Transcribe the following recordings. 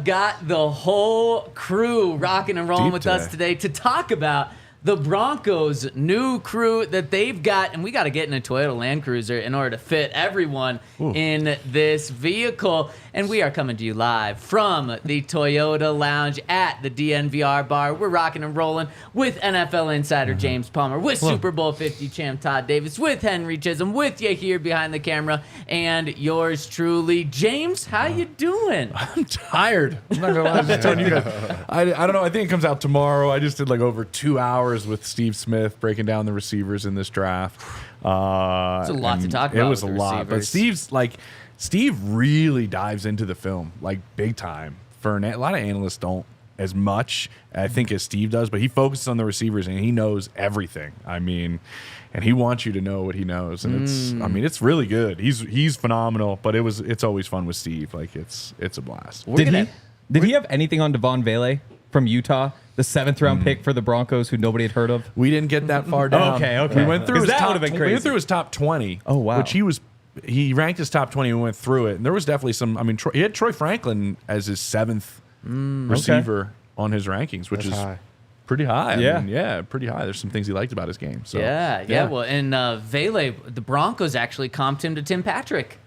Got the whole crew rocking and rolling with us today to talk about the Broncos' new crew that they've got, and we got to get in a Toyota Land Cruiser in order to fit everyone in this vehicle. And we are coming to you live from the Toyota Lounge at the DNVR Bar. We're rocking and rolling with NFL insider James Palmer, with Super Bowl 50 champ Todd Davis, with Henry Chisholm, with you here behind the camera, and yours truly, James. How you doing? I'm tired. I'm not gonna lie. I'm just telling you guys. I don't know. I think it comes out tomorrow. I just did like over 2 hours with Steve Smith breaking down the receivers in this draft. It's a lot to talk about. It was a lot, but Steve really dives into the film like big time. For a lot of analysts don't as much, I think, as Steve does, but he focuses on the receivers and he knows everything. I mean, and he wants you to know what he knows, and it's really good. He's phenomenal, but it's always fun with Steve. Like it's a blast. Did he have anything on Devaugh Vele from Utah? The 7th round pick for the Broncos, who nobody had heard of. We didn't get that far down. Okay. We went through his that top. would have been crazy. We went through his top 20. Oh wow! Which he ranked his top 20. And we went through it, and there was definitely some. I mean, he had Troy Franklin as his 7th receiver on his rankings, which is high. Pretty high. Yeah, Pretty high. There's some things he liked about his game. So yeah. Well, and Vele, the Broncos actually comped him to Tim Patrick.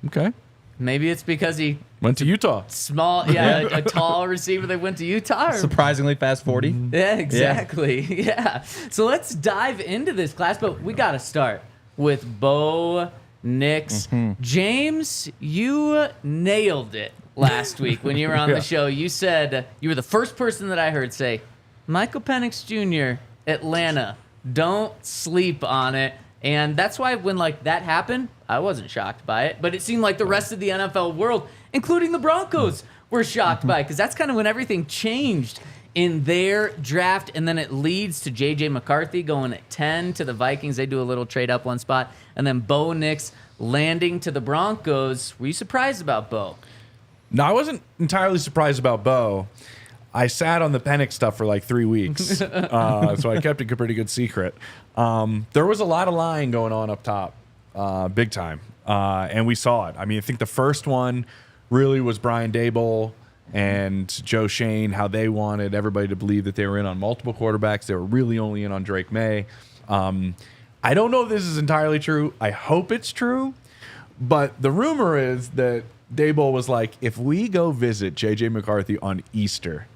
Okay. Maybe it's because he went to Utah. A tall receiver that went to Utah. Surprisingly fast 40. Yeah, exactly. Yeah. So let's dive into this class, but we got to start with Bo Nix. James, you nailed it last week when you were on the show. You said you were the first person that I heard say, Michael Penix Jr., Atlanta, don't sleep on it. And that's why when that happened, I wasn't shocked by it. But it seemed like the rest of the NFL world, including the Broncos, were shocked by it. Because that's kind of when everything changed in their draft. And then it leads to J.J. McCarthy going at 10 to the Vikings. They do a little trade up one spot. And then Bo Nix landing to the Broncos. Were you surprised about Bo? No, I wasn't entirely surprised about Bo. I sat on the Penix stuff for like 3 weeks, so I kept it a pretty good secret. There was a lot of lying going on up top, big time, and we saw it. I mean, I think the first one really was Brian Daboll and Joe Shane, how they wanted everybody to believe that they were in on multiple quarterbacks. They were really only in on Drake May. I don't know if this is entirely true. I hope it's true, but the rumor is that Daboll was like, if we go visit J.J. McCarthy on Easter,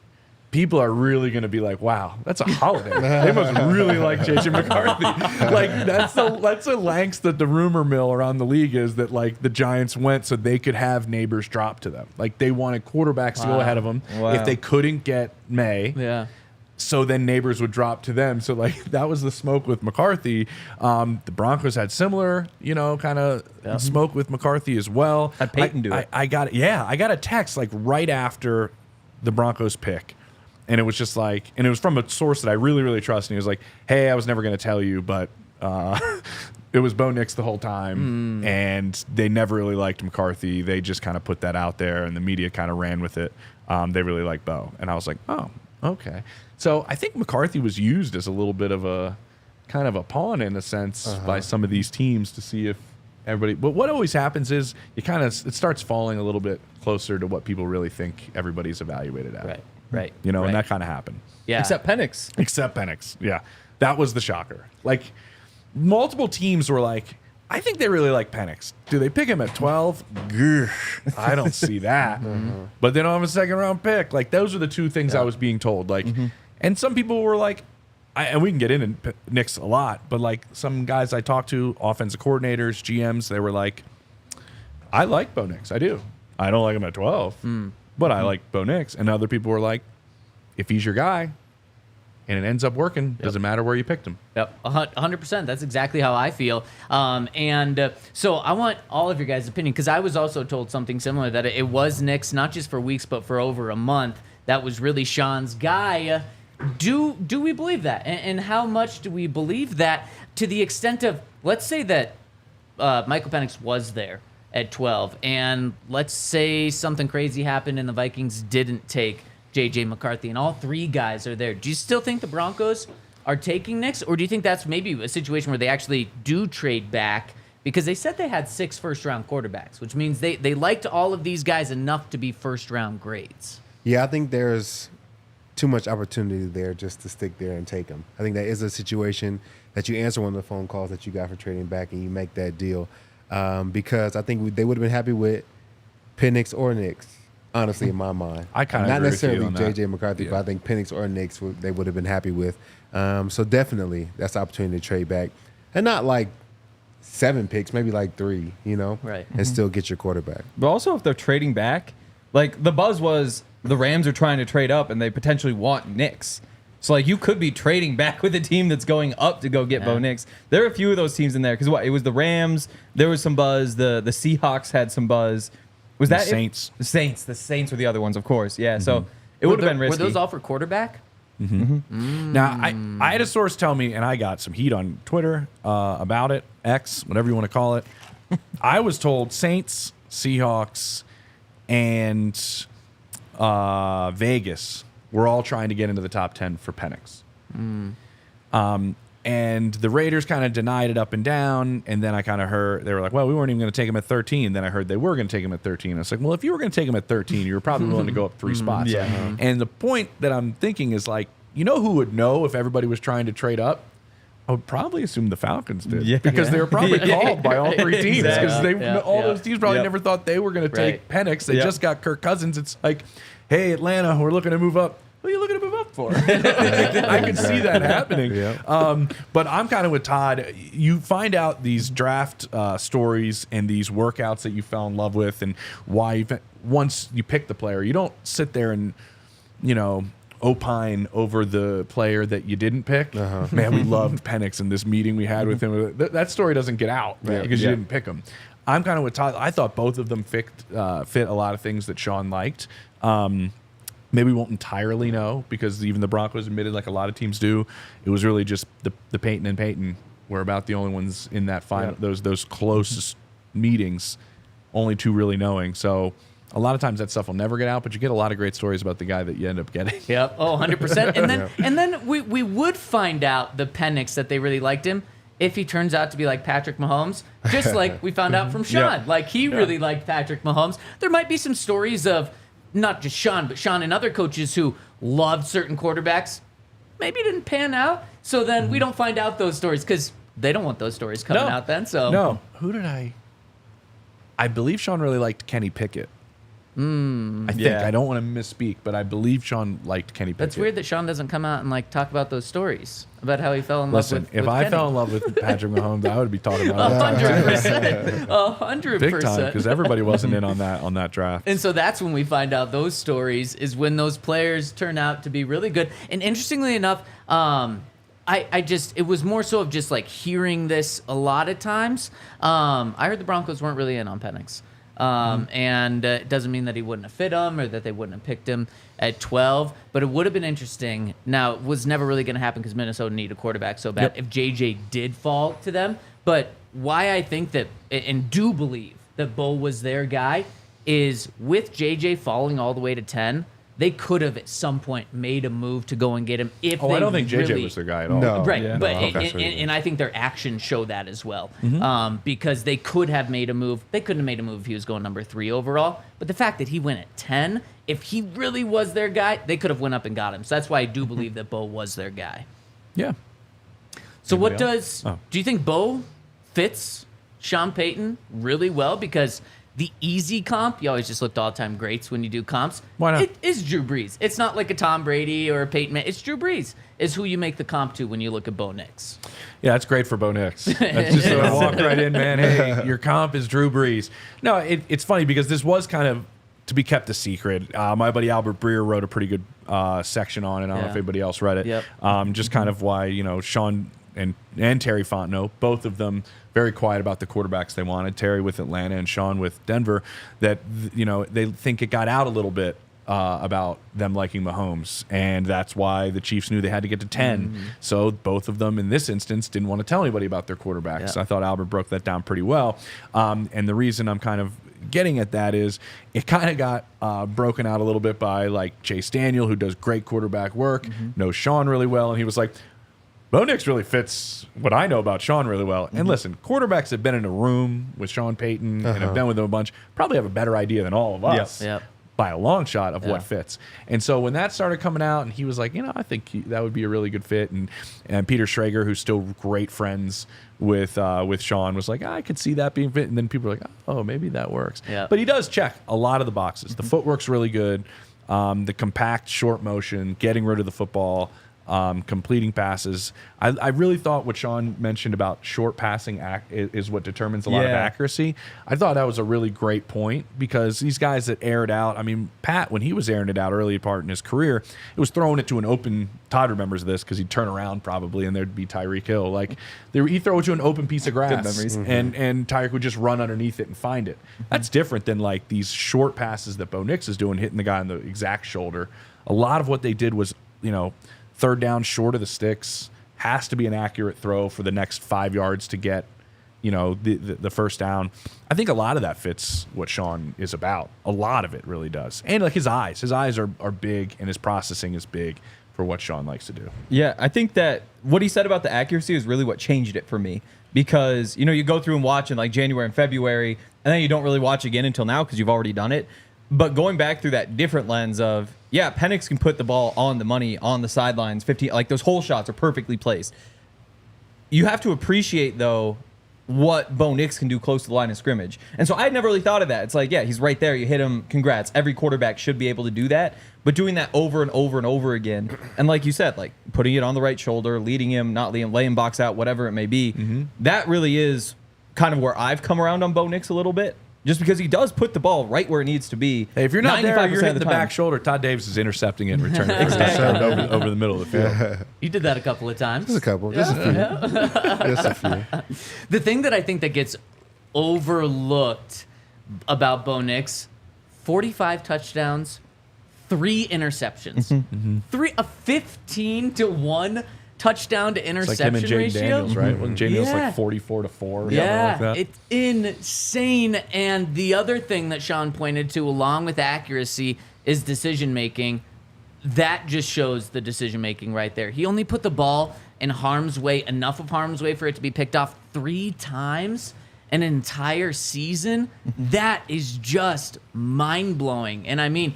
people are really going to be like, wow, that's a holiday. They must really like J.J. McCarthy. Like, that's the lengths that the rumor mill around the league is, that, like, the Giants went so they could have Neighbors drop to them. Like, they wanted quarterbacks to go ahead of them if they couldn't get May. Yeah. So then Neighbors would drop to them. So, like, that was the smoke with McCarthy. The Broncos had similar, kind of smoke with McCarthy as well. Had Payton do it. I got a text, like, right after the Broncos pick. And it was just like, and it was from a source that I really, really trust. And he was like, hey, I was never going to tell you, but it was Bo Nix the whole time. And they never really liked McCarthy. They just kind of put that out there, and the media kind of ran with it. They really liked Bo. And I was like, oh, okay. So I think McCarthy was used as a little bit of a kind of a pawn, in a sense, by some of these teams to see if everybody. But what always happens is it starts falling a little bit closer to what people really think everybody's evaluated at. Right. And that kind of happened. Yeah. Except Penix. Yeah. That was the shocker. Like, multiple teams were like, I think they really like Penix. Do they pick him at 12? I don't see that. But they don't have a second round pick. Like, those are the two things I was being told. Like, and some people were like, and we can get into Nix a lot, but like some guys I talked to, offensive coordinators, GMs, they were like, I like Bo Nix. I do. I don't like him at 12. But I like Bo Nix. And other people were like, if he's your guy and it ends up working, doesn't matter where you picked him. Yep, 100%. That's exactly how I feel. So I want all of your guys' opinion, because I was also told something similar, that it was Nix, not just for weeks, but for over a month, that was really Sean's guy. Do we believe that? And how much do we believe that, to the extent of, let's say that Michael Penix was there at 12, and let's say something crazy happened and the Vikings didn't take J.J. McCarthy, and all three guys are there. Do you still think the Broncos are taking Nix, or do you think that's maybe a situation where they actually do trade back? Because they said they had 6 first-round quarterbacks, which means they liked all of these guys enough to be first-round grades. Yeah, I think there's too much opportunity there just to stick there and take them. I think that is a situation that you answer one of the phone calls that you got for trading back and you make that deal. Because I think they would have been happy with Penix or Nix, honestly, in my mind. I kind of not agree with you necessarily on J.J. that. McCarthy, Yeah. but I think Penix or Nix they would have been happy with. So definitely that's the opportunity to trade back, and not like 7 picks, maybe like 3, Right. and still get your quarterback. But also, if they're trading back, like the buzz was the Rams are trying to trade up and they potentially want Nix. So like you could be trading back with a team that's going up to go get Bo Nix. There are a few of those teams in there because it was the Rams. There was some buzz. The Seahawks had some buzz. Was that Saints? The Saints were the other ones, of course. Yeah. So it would have been risky. Were those all for quarterback? Now, I had a source tell me, and I got some heat on Twitter about it, X, whatever you want to call it. I was told Saints, Seahawks, and Vegas were all trying to get into the top 10 for Penix. And the Raiders kind of denied it up and down, and then I kind of heard, they were like, well, we weren't even going to take him at 13. Then I heard they were going to take him at 13. I was like, well, if you were going to take him at 13, you were probably willing to go up 3 spots. Yeah. And the point that I'm thinking is like, you know who would know if everybody was trying to trade up? I would probably assume the Falcons did. Yeah. Because they were probably called by all 3 teams. Because Exactly. all those teams probably never thought they were going to take Penix. They just got Kirk Cousins. It's like, hey, Atlanta, we're looking to move up. What are you looking to move up for? I can see that happening. But I'm kind of with Todd. You find out these draft stories and these workouts that you fell in love with and why once you pick the player, you don't sit there and, opine over the player that you didn't pick. Man, we loved Penix in this meeting we had with him. That story doesn't get out because you didn't pick him. I'm kind of with Todd. I thought both of them fit a lot of things that Sean liked. Maybe we won't entirely know because even the Broncos admitted, like a lot of teams do, it was really just the Payton and Payton were about the only ones in that final, those closest meetings, only 2 really knowing. So a lot of times that stuff will never get out, but you get a lot of great stories about the guy that you end up getting. Yep. Oh, 100%. And then we would find out the Penix that they really liked him if he turns out to be like Patrick Mahomes, just like we found out from Sean. Like he really liked Patrick Mahomes. There might be some stories of not just Sean, but Sean and other coaches who loved certain quarterbacks, maybe didn't pan out. So then we don't find out those stories because they don't want those stories coming out then. So No. Who did I believe Sean really liked Kenny Pickett. I think. I don't want to misspeak, but I believe Sean liked Kenny Pickett. That's weird that Sean doesn't come out and like talk about those stories about how he fell in love with if I Kenny. fell in love with Patrick Mahomes, I would be talking about it 100%. 100%. big time because everybody wasn't in on that draft. And so that's when we find out those stories is when those players turn out to be really good. And interestingly enough, it was more so of just like hearing this a lot of times. I heard the Broncos weren't really in on Penix. And it doesn't mean that he wouldn't have fit him or that they wouldn't have picked him at 12, but it would have been interesting. Now, it was never really going to happen because Minnesota needed a quarterback so bad if JJ did fall to them. But why I think that, and do believe that Bo was their guy, is with JJ falling all the way to 10, they could have at some point made a move to go and get him. If I don't think JJ was their guy at all. No. Right, Yeah. but No, and I think their actions show that as well, because they could have made a move. They couldn't have made a move if he was going number 3 overall. But the fact that he went at 10, if he really was their guy, they could have went up and got him. So that's why I do believe that Bo was their guy. Yeah. So Anybody what else? do you think Bo fits Sean Payton really well? Because the easy comp, you always just look to all-time greats when you do comps. Why not? It is Drew Brees. It's not like a Tom Brady or a Peyton. It's Drew Brees is who you make the comp to when you look at Bo Nix. Yeah, that's great for Bo Nix. That's just so I walk right in, man. Hey, your comp is Drew Brees. No, it's funny because this was kind of to be kept a secret. My buddy Albert Breer wrote a pretty good section on it. I don't know if anybody else read it. Yep. Just kind of why, Sean and Terry Fontenot, both of them very quiet about the quarterbacks they wanted. Terry with Atlanta and Sean with Denver, that they think it got out a little bit about them liking Mahomes, and that's why the Chiefs knew they had to get to 10. So both of them in this instance didn't want to tell anybody about their quarterbacks. Yeah. I thought Albert broke that down pretty well. And the reason I'm kind of getting at that is it kind of got broken out a little bit by like Chase Daniel, who does great quarterback work, knows Sean really well, and he was like, Bo Nix really fits what I know about Sean really well. And listen, quarterbacks have been in a room with Sean Payton and have been with him a bunch, probably have a better idea than all of us. Yep. By a long shot of what fits. And so when that started coming out and he was like, I think that would be a really good fit. And Peter Schrager, who's still great friends with Sean, was like, I could see that being fit. And then people were like, oh, maybe that works. Yeah. But he does check a lot of the boxes. The footwork's really good. The compact short motion, getting rid of the football, completing passes. I really thought what Sean mentioned about short passing is what determines a lot of accuracy. I thought that was a really great point because these guys that air it out, I mean, Pat, when he was airing it out early part in his career, it was throwing it to an open, Todd remembers this because he'd turn around probably and there'd be Tyreek Hill. Like he'd throw it to an open piece of grass and Tyreek would just run underneath it and find it. That's different than like these short passes that Bo Nix is doing, hitting the guy on the exact shoulder. A lot of what they did was, third down short of the sticks, has to be an accurate throw for the next 5 yards to get, the first down. I think a lot of that fits what Sean is about. A lot of it really does. And like his eyes are big and his processing is big for what Sean likes to do. Yeah, I think that what he said about the accuracy is really what changed it for me because, you go through and watch in like January and February and then you don't really watch again until now because you've already done it. But going back through that different lens of, Penix can put the ball on the money, on the sidelines, 15, like those hole shots are perfectly placed. You have to appreciate, though, what Bo Nix can do close to the line of scrimmage. And so I had never really thought of that. It's like, he's right there. You hit him. Congrats. Every quarterback should be able to do that. But doing that over and over and over again, and like you said, like putting it on the right shoulder, leading him, not leading him, laying box out, whatever it may be, that really is kind of where I've come around on Bo Nix a little bit. Just because he does put the ball right where it needs to be. Hey, if you're not there, you're hitting the time. back shoulder. Todd Davis is intercepting it and returning it over the middle of the field. You did that a couple of times. Just a couple. Just a few. Just a few. The thing that I think that gets overlooked about Bo Nix, 45 touchdowns, 3 interceptions. A 15-1 touchdown to interception it's like him and ratio. Jaden Daniels, right? Well, Jaden Daniels like 44-4 or something like that. It's insane. And the other thing that Sean pointed to, along with accuracy, is decision making. That just shows the decision making right there. He only put the ball in harm's way, enough of harm's way for it to be picked off 3 times an entire season. That is just mind blowing. And I mean,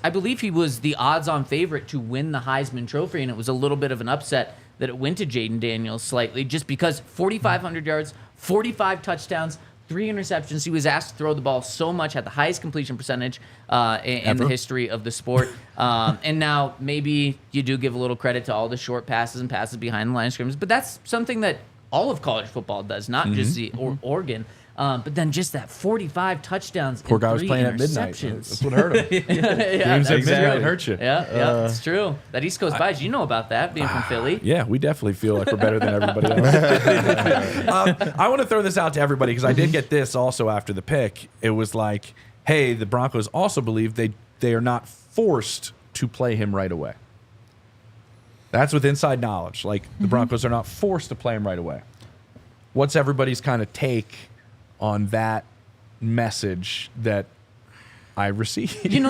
I believe he was the odds-on favorite to win the Heisman Trophy, and it was a little bit of an upset that it went to Jaden Daniels slightly, just because 4,500 yards, 45 touchdowns, 3 interceptions. He was asked to throw the ball so much, had the highest completion percentage in the history of the sport. And now maybe you do give a little credit to all the short passes and passes behind the line of scrimmage, but that's something that all of college football does, not just the Oregon. But then just that 45 touchdowns. Poor guy was playing at midnight. That's what hurt him. Games at midnight hurt you. Yeah, it's true. That East Coast bias, you know about that, being from Philly. Yeah, we definitely feel like we're better than everybody else. I want to throw this out to everybody because I did get this also after the pick. It was like, hey, the Broncos also believe they are not forced to play him right away. That's with inside knowledge. Like, the Broncos are not forced to play him right away. What's everybody's kind of take on that message that I received? You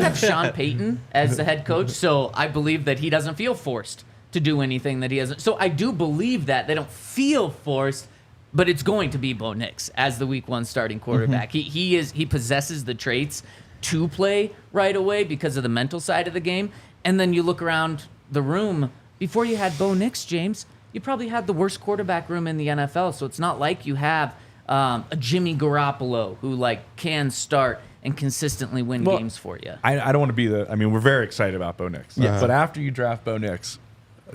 have Sean Payton as the head coach, so I believe that he doesn't feel forced to do anything that he hasn't. So I do believe that they don't feel forced, but it's going to be Bo Nix as the week 1 starting quarterback. He possesses the traits to play right away because of the mental side of the game. And then you look around the room, before you had Bo Nix, James, you probably had the worst quarterback room in the NFL. So it's not like you have a Jimmy Garoppolo who can start and consistently win games for you. I don't want to be we're very excited about Bo Nix. Yes. But after you draft Bo Nix,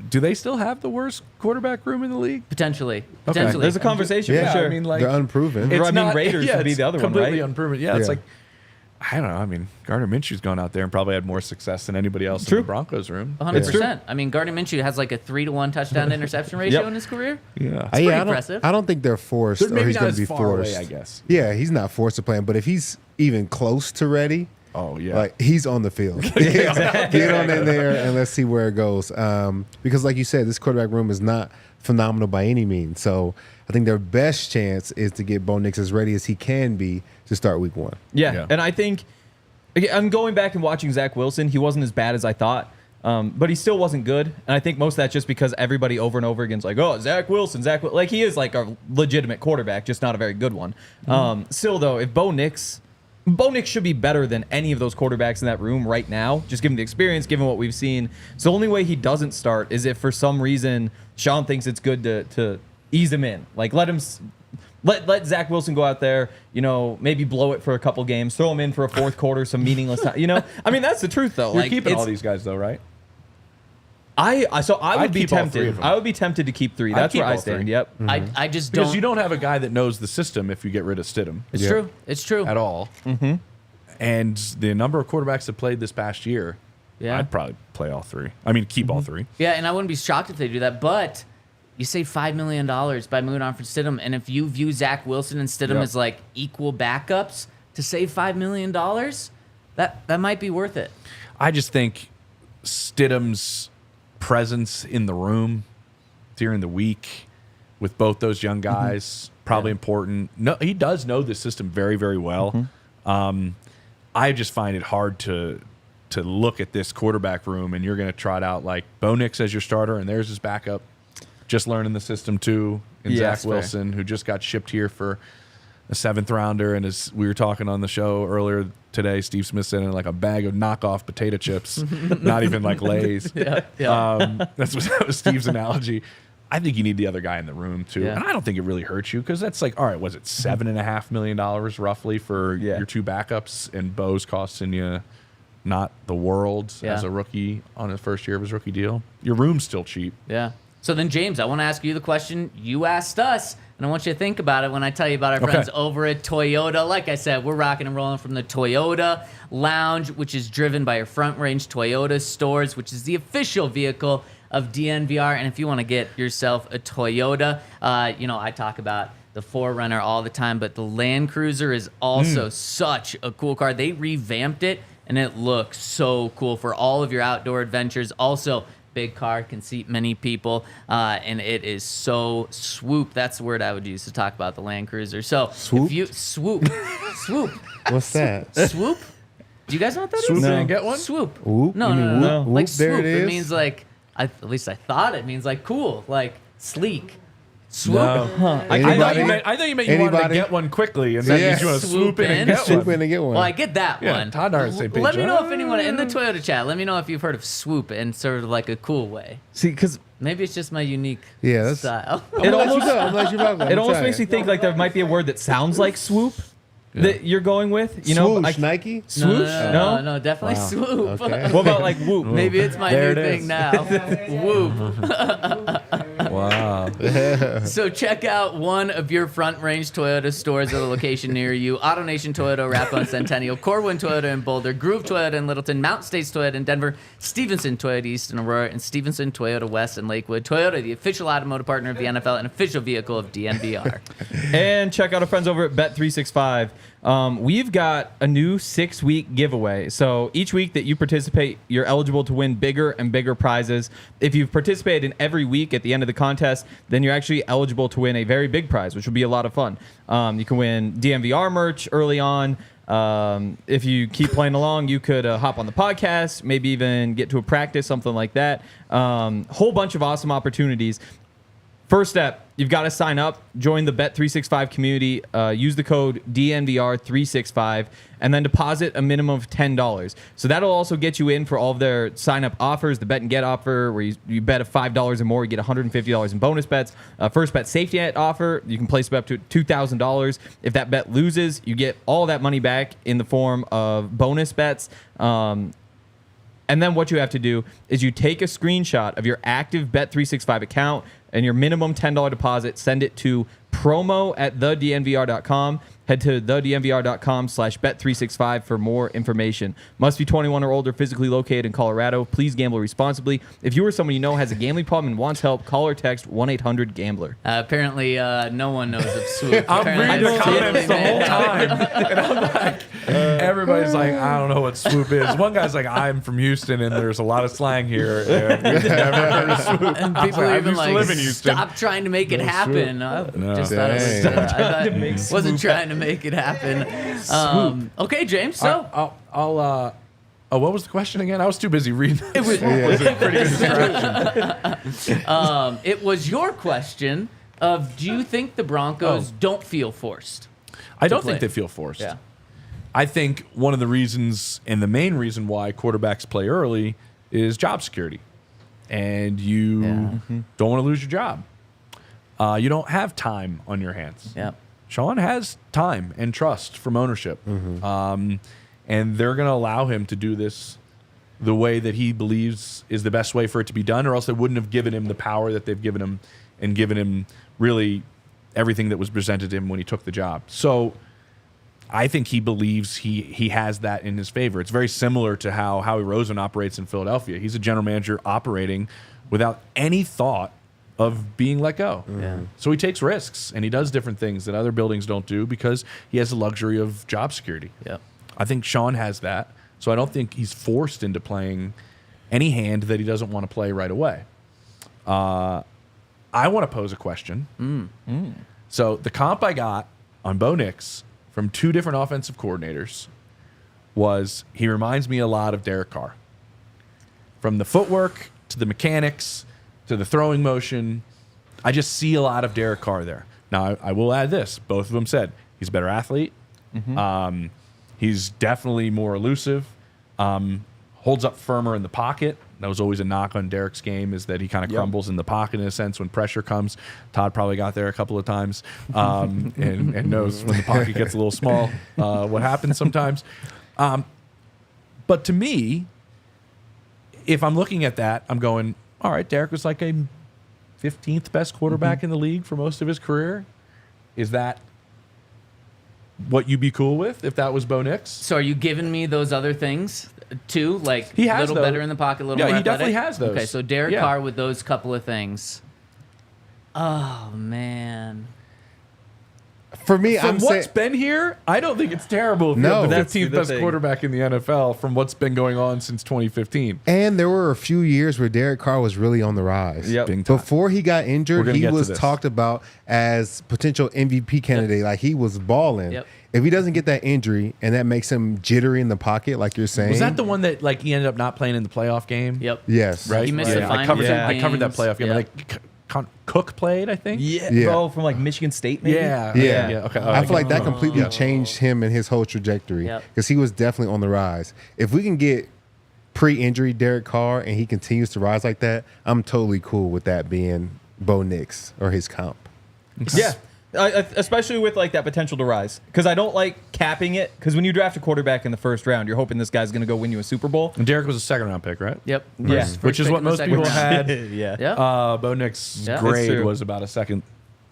do they still have the worst quarterback room in the league? Potentially. There's a conversation for sure. They're unproven. Raiders would be the other one, completely right? unproven. Yeah, it's like, I don't know. Gardner Minshew's gone out there and probably had more success than anybody else in the Broncos room. 100%. Gardner Minshew has like a 3-to-1 touchdown to interception ratio in his career. Yeah. It's pretty impressive. I don't think they're forced, They're or he's not going as to be far forced. away, I guess. Yeah, he's not forced to play him, but if he's even close to ready, Oh, yeah. Like, he's on the field. Get on in there and let's see where it goes. Because like you said, this quarterback room is not phenomenal by any means. So I think their best chance is to get Bo Nix as ready as he can be to start week 1. Yeah. And I think, I'm going back and watching Zach Wilson. He wasn't as bad as I thought. But he still wasn't good. And I think most of that's just because everybody over and over again is like, oh, Zach Wilson. Like, he is like a legitimate quarterback, just not a very good one. Still, though, if Bo Nix should be better than any of those quarterbacks in that room right now, just given the experience, given what we've seen. So the only way he doesn't start is if for some reason Sean thinks it's good to ease him in. Like, let Zach Wilson go out there, maybe blow it for a couple games, throw him in for a fourth quarter, some meaningless time. I mean, that's the truth, though. You're keeping all these guys, though, right? I would be keep all 3 tempted. of them. I would be tempted to keep 3. That's where I stand. Yep. I just Because don't. you don't have a guy that knows the system if you get rid of Stidham. It's true. It's true. At all. Mm-hmm. And the number of quarterbacks that played this past year, Yeah. I'd probably play all 3. I mean, keep all 3. Yeah, and I wouldn't be shocked if they do that. But you save $5 million by moving on from Stidham, and if you view Zach Wilson and Stidham as like equal backups to save $5 million, that might be worth it. I just think Stidham's presence in the room during the week with both those young guys probably important. No, he does know the system very, very well. I just find it hard to look at this quarterback room and you're going to trot out like Bo Nix as your starter and there's his backup, just learning the system too, and Zach Wilson, who just got shipped here for a 7th rounder, and as we were talking on the show earlier today, Steve Smith said in like a bag of knockoff potato chips, not even like Lay's. That was Steve's analogy. I think you need the other guy in the room too, and I don't think it really hurts you because that's like, all right, was it $7.5 million roughly for your 2 backups, and Bo's costing you not the world as a rookie on his first year of his rookie deal. Your room's still cheap. Yeah. So then, James, I want to ask you the question you asked us, and I want you to think about it when I tell you about our friends over at Toyota. Like I said, we're rocking and rolling from the Toyota Lounge, which is driven by your Front Range Toyota stores, which is the official vehicle of DNVR. And if you want to get yourself a Toyota, I talk about the 4Runner all the time, but the Land Cruiser is also such a cool car. They revamped it, and it looks so cool for all of your outdoor adventures. Also, big car, can seat many people, and it is so swoop. That's the word I would use to talk about the Land Cruiser. So Swoop? if you swoop. What's that? Swoop? Do you guys know what that is? Swoop in and get one? Swoop. Whoop? No, You mean no. whoop? Like Whoop, there swoop. it It is. means like, at least I thought it means like cool, like sleek. Swoop. I thought you meant you wanted to Anybody? get one quickly, and then you want to swoop in and get Swoop one. in and get one. Well, I get that Yeah, one. Todd and I are the same page. Let me know if anyone in the Toyota chat, let me know if you've heard of swoop in sort of like a cool way. See, because Maybe it's just my unique that's- style. it almost It almost makes me think like there might be a word that sounds like swoop that you're going with. Swoosh, Nike? Swoosh? No, definitely swoop. Okay. What about like whoop? Maybe it's my There new it thing is. now. Whoop. Wow. So check out one of your Front Range Toyota stores at a location near you. AutoNation Toyota, Rathbone Centennial, Corwin Toyota in Boulder, Groove Toyota in Littleton, Mountain States Toyota in Denver, Stevenson Toyota East in Aurora, and Stevenson Toyota West in Lakewood. Toyota, the official automotive partner of the NFL and official vehicle of DNVR. And check out our friends over at Bet365. We've got a new 6-week giveaway. So each week that you participate, you're eligible to win bigger and bigger prizes. If you've participated in every week at the end of the contest, then you're actually eligible to win a very big prize, which will be a lot of fun. You can win DNVR merch early on. If you keep playing along, you could hop on the podcast, maybe even get to a practice, something like that. Whole bunch of awesome opportunities. First step, you've got to sign up, join the Bet365 community, use the code DNVR365, and then deposit a minimum of $10. So that'll also get you in for all of their sign-up offers, the bet and get offer, where you bet a $5 or more, you get $150 in bonus bets. First bet safety net offer, you can place up to $2,000. If that bet loses, you get all that money back in the form of bonus bets. And then what you have to do is you take a screenshot of your active Bet365 account and your minimum $10 deposit, send it to promo@thednvr.com. Head to thednvr.com/bet365 for more information. Must be 21 or older, physically located in Colorado. Please gamble responsibly. If you or someone you know has a gambling problem and wants help, call or text 1-800-GAMBLER. Apparently, no one knows of swoop. I'm Apparently, reading the it's comments the Tiffany. whole time, and I'm like, everybody's like, I don't know what swoop is. One guy's like, I'm from Houston, and there's a lot of slang here. And we've never heard of swoop. And people I even used to like, live in Houston. stop trying to make it happen. I just thought it was, Dang. I thought wasn't trying to make it happen. Okay, James. So What was the question again? I was too busy reading. it was, Was a pretty good distraction. it was your question of, do you think the Broncos don't feel forced? I don't play. think they feel forced. Yeah. I think one of the reasons, and the main reason why quarterbacks play early, is job security. And you don't want to lose your job. You don't have time on your hands. Yeah. Sean has time and trust from ownership. And they're going to allow him to do this the way that he believes is the best way for it to be done, or else they wouldn't have given him the power that they've given him and given him really everything that was presented to him when he took the job. So I think he believes he has that in his favor. It's very similar to how Howie Roseman operates in Philadelphia. He's a general manager operating without any thought of being let go. Yeah. So he takes risks, and he does different things that other buildings don't do because he has the luxury of job security. Yep. I think Sean has that. So I don't think he's forced into playing any hand that he doesn't want to play right away. I want to pose a question. So the comp I got on Bo Nix from two different offensive coordinators was he reminds me a lot of Derek Carr. From the footwork to the mechanics to the throwing motion, I just see a lot of Derek Carr there. Now, I will add this. Both of them said he's a better athlete. He's definitely more elusive, holds up firmer in the pocket. That was always a knock on Derek's game, is that he kind of crumbles in the pocket in a sense when pressure comes. Todd probably got there a couple of times and knows when the pocket gets a little small what happens sometimes. But to me, if I'm looking at that, I'm going, all right, Derek was like a 15th best quarterback in the league for most of his career. Is that what you'd be cool with if that was Bo Nix? So are you giving me those other things too? Like He a has little those. better in the pocket, a little Yeah, more he athletic? definitely has those. Okay, so Derek Yeah. Carr with those couple of things. Oh, man. For me, From I'm what's saying been here, I don't think it's terrible if you No. have the That's 15th the best thing. quarterback in the NFL from what's been going on since 2015. and there were a few years where Derek Carr was really on the rise. Yep. Big time. Before he got We're injured, gonna he get to was this. talked about as potential MVP candidate. Like he was balling. Yep. If he doesn't get that injury and that makes him jittery in the pocket, like you're saying, Was that the one that like he ended up not playing in the playoff game? Yep. Yes. Right. He missed the I final covered two that. I covered that games. playoff game. Yeah. Like Cook played, I think. Yeah. Yeah. Oh, from like Michigan State, maybe? Yeah. Yeah. Okay. I feel like that Oh. completely changed him and his whole trajectory Yep. because he was definitely on the rise. If we can get pre-injury Derek Carr and he continues to rise like that, I'm totally cool with that being Bo Nix or his comp. Yeah. Especially with like that potential to rise, because I don't like capping it. Because when you draft a quarterback in the first round, you're hoping this guy's going to go win you a Super Bowl. And Derek was a second round pick, right? Yep. Yeah. First Which is pick what in the most second people round. had. Yeah. Yeah. Bo Nix's Yeah. That's grade true. was about a second.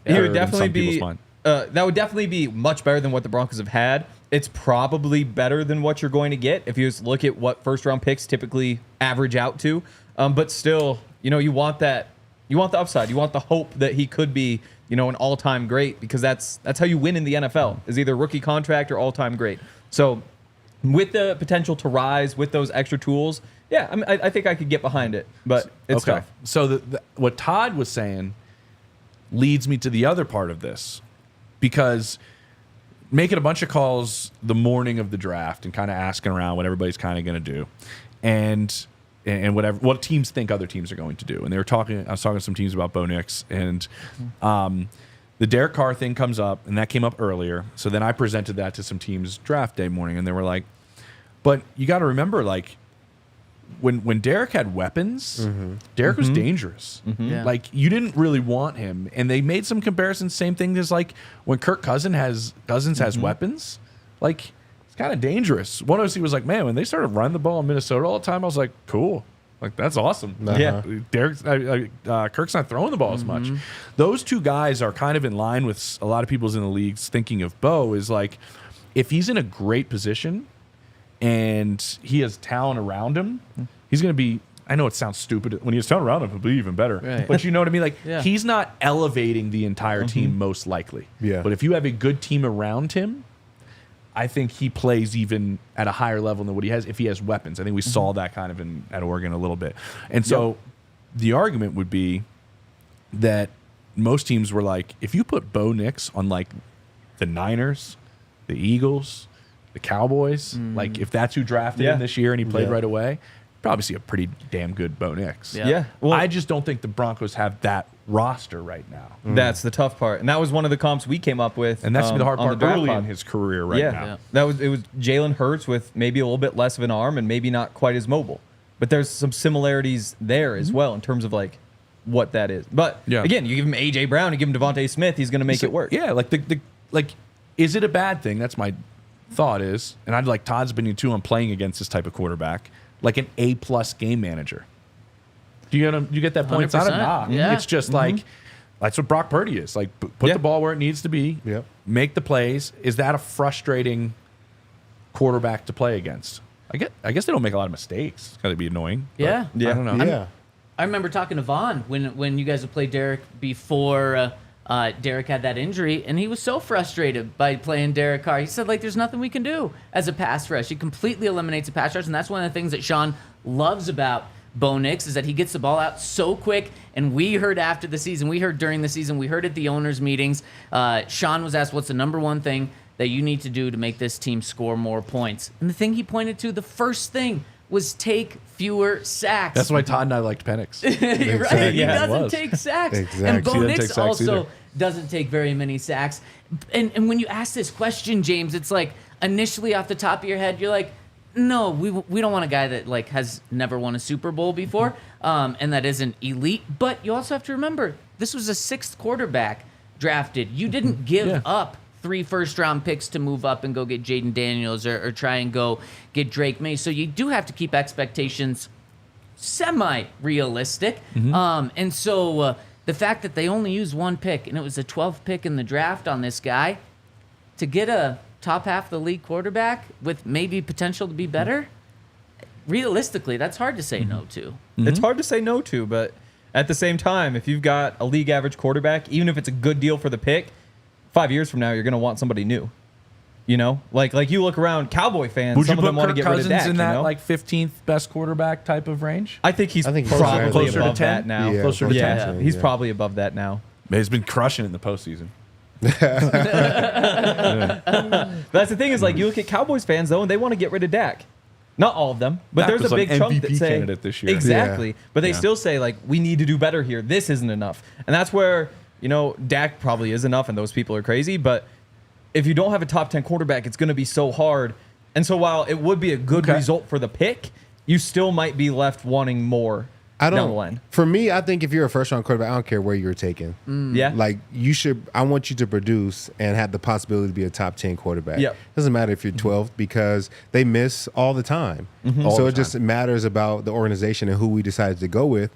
He third would in definitely some people's be. mind. That would definitely be much better than what the Broncos have had. It's probably better than what you're going to get if you just look at what first round picks typically average out to. But still, you want that. You want the upside. You want the hope that he could be, an all-time great, because that's how you win in the NFL, is either rookie contract or all-time great. So with the potential to rise with those extra tools, yeah, I think I could get behind it, but it's tough. So what Todd was saying leads me to the other part of this, because making a bunch of calls the morning of the draft and kind of asking around what everybody's kind of going to do, and what teams think other teams are going to do. And I was talking to some teams about Bo Nix, and the Derek Carr thing comes up, and that came up earlier. So then I presented that to some teams draft day morning, and they were like, but you got to remember, like, when Derek had weapons, Derek was dangerous. Yeah. Like, you didn't really want him. And they made some comparisons, same thing as like when Kirk Cousins has weapons, like, it's kind of dangerous. One OC was like, man, when they started running the ball in Minnesota all the time, I was like, cool. Like, that's awesome. Yeah. Kirk's not throwing the ball as much. Those two guys are kind of in line with a lot of people's in the leagues thinking of Bo, is like, if he's in a great position and he has talent around him, he's going to be, I know it sounds stupid. When he has talent around him, he'll be even better. Right. But you know what I mean? Like, Yeah. he's not elevating the entire team most likely. Yeah. But if you have a good team around him, I think he plays even at a higher level than what he has if he has weapons. I think we saw that kind of at Oregon a little bit. And so the argument would be that most teams were like, if you put Bo Nix on like the Niners, the Eagles, the Cowboys, like if that's who drafted him this year and he played right away, probably see a pretty damn good Bo Nix. Yeah. Well, I just don't think the Broncos have that roster right now. That's the tough part. And that was one of the comps we came up with. And that's the hard on part draft early pod. in his career right now. It was Jalen Hurts with maybe a little bit less of an arm and maybe not quite as mobile. But there's some similarities there as well in terms of like what that is. But again, you give him A.J. Brown, you give him Devontae Smith, he's going to make it work. Yeah, like is it a bad thing? That's my thought is, and I'd like Todd's opinion too on playing against this type of quarterback, like an A+ game manager. Do you get that point? It's not a 100%. knock. Yeah. It's just like that's what Brock Purdy is. Like put the ball where it needs to be. Yep. Make the plays. Is that a frustrating quarterback to play against? I guess they don't make a lot of mistakes. It's gotta be annoying. Yeah. I don't know. Yeah. I remember talking to Vaughn when you guys would play Derek before Derek had that injury, and he was so frustrated by playing Derek Carr. He said, like, there's nothing we can do as a pass rush. He completely eliminates the pass rush, and that's one of the things that Sean loves about Bo Nix is that he gets the ball out so quick. And we heard after the season, we heard during the season, we heard at the owners' meetings, Sean was asked, what's the number one thing that you need to do to make this team score more points? And the thing he pointed to, the first thing, was take fewer sacks. That's why Todd and I liked Penix. You're right. Exactly. He Yeah, it doesn't was. take sacks. Exactly. And He Bo doesn't Nix take sacks also either. doesn't take very many sacks. And when you ask this question, James, it's like initially off the top of your head, you're like, no, we don't want a guy that like has never won a Super Bowl before, and that isn't elite. But you also have to remember, this was a 6th quarterback drafted. You didn't give up 3 first-round picks to move up and go get Jaden Daniels or try and go get Drake May. So you do have to keep expectations semi-realistic. And so the fact that they only used 1 pick, and it was a 12th pick in the draft on this guy, to get a top half of the league quarterback with maybe potential to be better, realistically, that's hard to say no to. It's hard to say no to, but at the same time, if you've got a league average quarterback, even if it's a good deal for the pick, 5 years from now, you're going to want somebody new. You know, like you look around, Cowboy fans, Would some you of them put want to Kirk get rid of Cousins Dak. in that You know? like 15th best quarterback type of range? I think he's he's probably closer to above 10? that now. Yeah, Closer to Yeah, 10. he's probably above that now. He's been crushing it in the postseason. That's the thing is, like, you look at Cowboys fans though, and they want to get rid of Dak. Not all of them, but Dak there's was a big like chunk MVP that say candidate this year. exactly. Yeah. But they Yeah. still say like we need to do better here. This isn't enough, and that's where Dak probably is enough, and those people are crazy. But if you don't have a top 10 quarterback, it's going to be so hard. And so while it would be a good result for the pick, you still might be left wanting more down the line. For me, I think if you're a first-round quarterback, I don't care where you're taken. Yeah, Like you should. I want you to produce and have the possibility to be a top 10 quarterback. Yep. Doesn't matter if you're 12th because they miss all the time. All So the it just matters about the organization and who we decided to go with.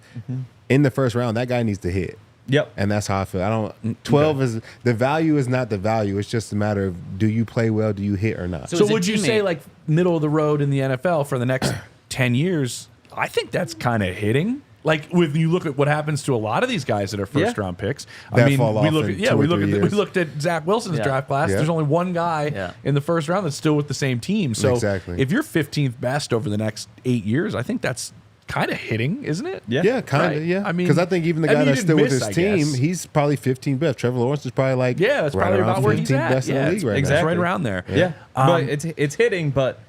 In the first round, that guy needs to hit. Yep. And that's how I feel. I don't. 12 is the value is not the value. It's just a matter of do you play well, do you hit or not. So So as a would you say teammate- like middle of the road in the NFL for the next 10 years? I think that's kind of hitting. Like when you look at what happens to a lot of these guys that are first round picks. That fall we off look in at 2 or we look 3 at years. we looked at Zach Wilson's draft class. Yeah. There's only one guy in the first round that's still with the same team. So Exactly. if you're 15th best over the next 8 years, I think that's kind of hitting, isn't it? Yeah, kind of. Right. Yeah, I mean, because I think even the I guy mean, that's you still with didn't his miss, I team, guess. he's probably 15th best. Trevor Lawrence is probably like Yeah, that's probably around about where he's 15th at. best in Yeah, the league right it's exactly. right around there. Yeah, but it's hitting, but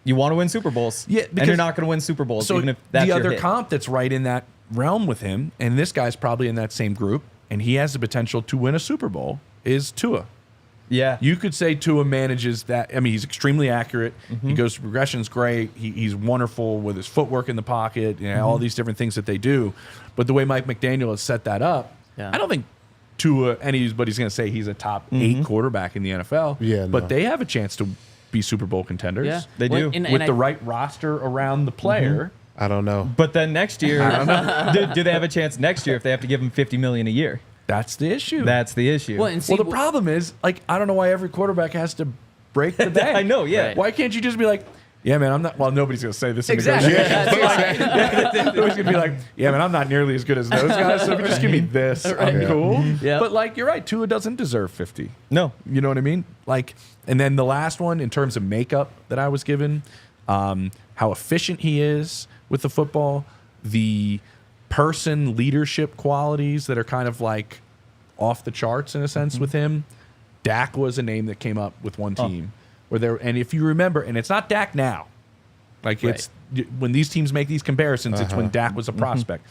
you want to win Super Bowls. Yeah, and because- you're not going to win Super Bowls, So even if that's the your other hit. comp that's right in that realm with him, and this guy's probably in that same group, and he has the potential to win a Super Bowl, is Tua. Yeah, You could say Tua manages that. I mean, he's extremely accurate. He goes to progression's great. He's wonderful with his footwork in the pocket. You know, all these different things that they do. But the way Mike McDaniel has set that up, I don't think Tua anybody's going to say he's a top 8 quarterback in the NFL. Yeah, but no. they have a chance to be Super Bowl contenders. Yeah. They Well, do. with the right roster around the player. I don't know. But then next year, do they have a chance next year if they have to give him $50 million a year? That's the issue. That's the issue. Well, and see, Well, the problem is, like, I don't know why every quarterback has to break the bank. I know, yeah. Right. Why can't you just be like, yeah, man, I'm not. Well, nobody's gonna say this in Exactly. negotiations. That's right. Nobody's gonna be like, yeah, man, I'm not nearly as good as those guys. So if you just give me this, I'm cool. Yeah. But like, you're right. Tua doesn't deserve 50. No. You know what I mean? Like, and then the last one in terms of makeup that I was given, how efficient he is with the football, the person leadership qualities that are kind of like off the charts in a sense with him. Dak was a name that came up with one team where there, and if you remember, and it's not Dak now, like it's when these teams make these comparisons, it's when Dak was a prospect.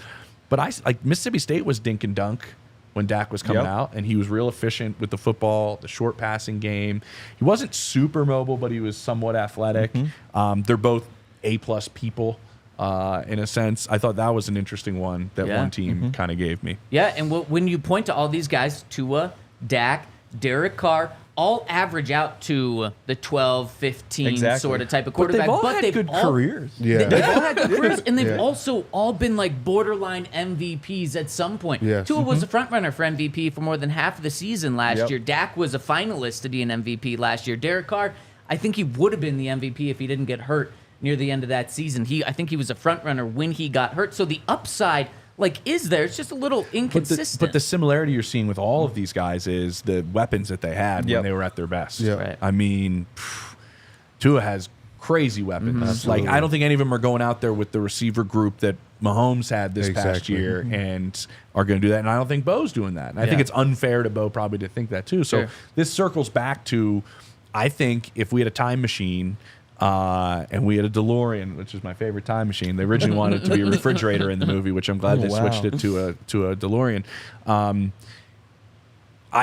But like Mississippi State was dink and dunk when Dak was coming out, and he was real efficient with the football, the short passing game. He wasn't super mobile, but he was somewhat athletic. They're both A+ people. In a sense, I thought that was an interesting one that one team kind of gave me. Yeah, and when you point to all these guys, Tua, Dak, Derek Carr, all average out to the 12, 15 sort of type of quarterback. But they've all had good careers. Yeah. They've all had good careers, and they've also all been like borderline MVPs at some point. Yes. Tua was a front runner for MVP for more than half of the season last year. Dak was a finalist to be an MVP last year. Derek Carr, I think he would have been the MVP if he didn't get hurt near the end of that season. I think he was a front runner when he got hurt. So the upside, like, is there? It's just a little inconsistent. But the similarity you're seeing with all of these guys is the weapons that they had when they were at their best. Right. I mean, Tua has crazy weapons. Like, I don't think any of them are going out there with the receiver group that Mahomes had this past year and are going to do that. And I don't think Bo's doing that. And I think it's unfair to Bo probably to think that too. So this circles back to, I think if we had a time machine and we had a DeLorean, which is my favorite time machine. They originally wanted it to be a refrigerator in the movie, which I'm glad they switched it to a DeLorean. I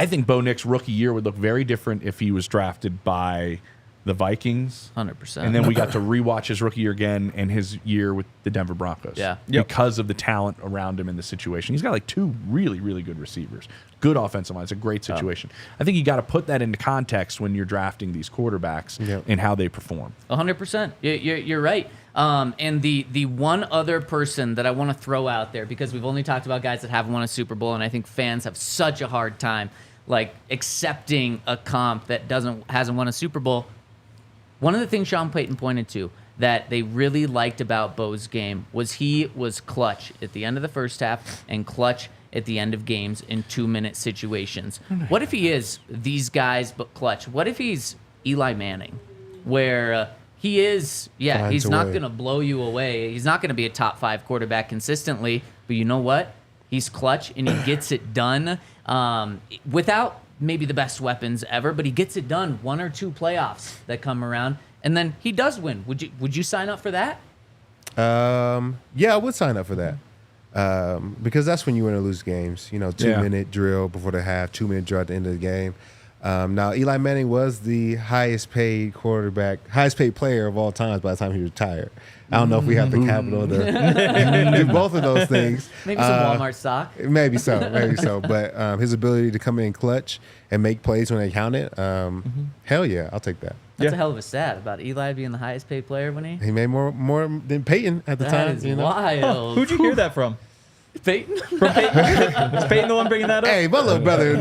think Bo Nix rookie year would look very different if he was drafted by the Vikings. 100%. And then we got to rewatch his rookie year again and his year with the Denver Broncos. Yeah. Because of the talent around him in the situation. He's got like two really, really good receivers. Good offensive line. It's a great situation. I think you got to put that into context when you're drafting these quarterbacks and how they perform. 100%. You're right. And the one other person that I want to throw out there, because we've only talked about guys that haven't won a Super Bowl, and I think fans have such a hard time like accepting a comp that hasn't won a Super Bowl. One of the things Sean Payton pointed to that they really liked about Bo's game was he was clutch at the end of the first half and clutch at the end of games in 2-minute situations. What if he is these guys but clutch? What if he's Eli Manning, where he is, he's not going to blow you away. He's not going to be a top 5 quarterback consistently, but you know what? He's clutch and he gets it done without maybe the best weapons ever, but he gets it done. 1 or 2 playoffs that come around, and then he does win. Would you sign up for that? Yeah, I would sign up for that. Because that's when you win or lose games. 2-minute drill before the half, 2-minute drill at the end of the game. Now, Eli Manning was the highest paid player of all time by the time he retired. I don't know if we have the capital to do both of those things. Maybe some Walmart stock. Maybe so. But his ability to come in clutch and make plays when they counted, hell yeah, I'll take that. That's a hell of a stat about Eli being the highest paid player when he made more than Payton at the time. That is wild. Who'd you hear that from? Payton? From Payton? Is Payton the one bringing that up? Hey, my little brother.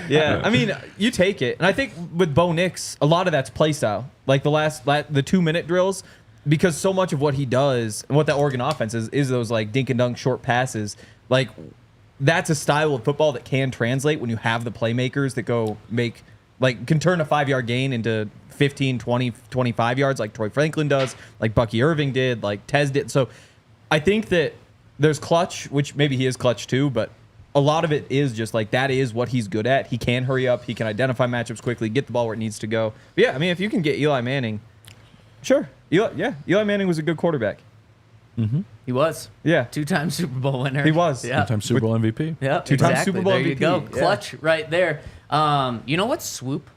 Yeah, I mean, you take it. And I think with Bo Nix, a lot of that's play style. Like the 2-minute drills, because so much of what he does and what that Oregon offense is those like dink and dunk short passes. Like that's a style of football that can translate when you have the playmakers that can turn a 5-yard gain into 15, 20, 25 yards like Troy Franklin does, like Bucky Irving did, like Tez did. So I think that there's clutch, which maybe he is clutch too, but a lot of it is just like that is what he's good at. He can hurry up. He can identify matchups quickly, get the ball where it needs to go. But yeah, I mean, if you can get Eli Manning, sure. Eli Manning was a good quarterback. Mm-hmm. He was. Yeah. 2-time Super Bowl winner. He was. Yeah. 2-time Super Bowl MVP. Yeah. 2-time Super Bowl there MVP. You go. Clutch right there. You know what's swoop?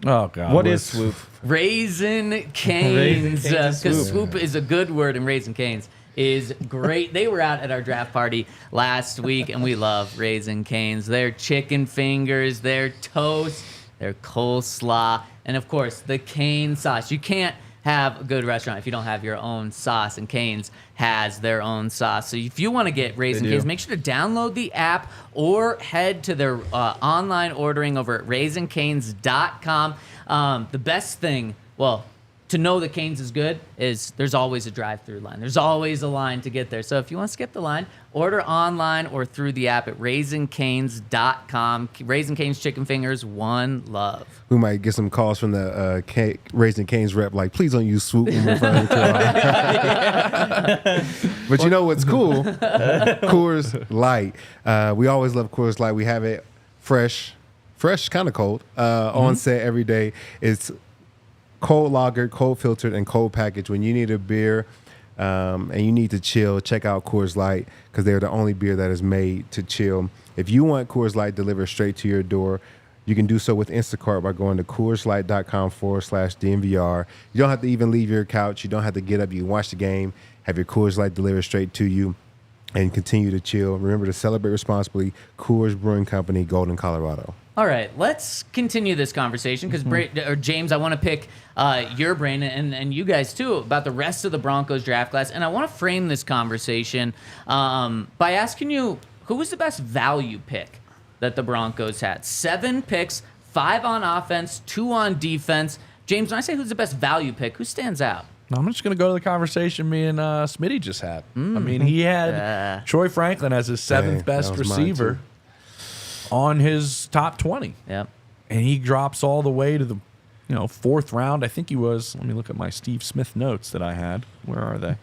Oh, God. What is swoop? Raising Cane's. Because swoop. swoop is a good word, and Raising Cane's is great. They were out at our draft party last week, and we love Raising Cane's. Their chicken fingers, their toast, their coleslaw, and of course the cane sauce. You can't have a good restaurant if you don't have your own sauce, and Cane's has their own sauce. So if you want to get Raising Cane's, make sure to download the app or head to their online ordering over at raisingcanes.com. The best thing well, to know that Canes is good is there's always a drive-through line. There's always a line to get there. So if you want to skip the line, order online or through the app at RaisinCanes.com. Raising Canes Chicken Fingers, one love. We might get some calls from the Raising Cane's rep, like, please don't use swoop when referring to But you know what's cool? Coors Light. We always love Coors Light. We have it fresh, kind of cold, on set every day. It's cold lagered, cold filtered, and cold packaged. When you need a beer and you need to chill, check out Coors Light because they're the only beer that is made to chill. If you want Coors Light delivered straight to your door, you can do so with Instacart by going to CoorsLight.com/DNVR. You don't have to even leave your couch. You don't have to get up. You can watch the game, have your Coors Light delivered straight to you, and continue to chill. Remember to celebrate responsibly. Coors Brewing Company, Golden, Colorado. All right, let's continue this conversation because James, I want to pick your brain and you guys too about the rest of the Broncos draft class, and I want to frame this conversation by asking you who was the best value pick that the Broncos had. 7 picks, 5 on offense, 2 on defense. James, when I say who's the best value pick, who stands out? I'm just going to go to the conversation me and Smitty just had. I mean, he had Troy Franklin as his 7th best receiver on his top 20. Yep. And he drops all the way to the 4th round. I think he was, let me look at my Steve Smith notes that I had. Where are they?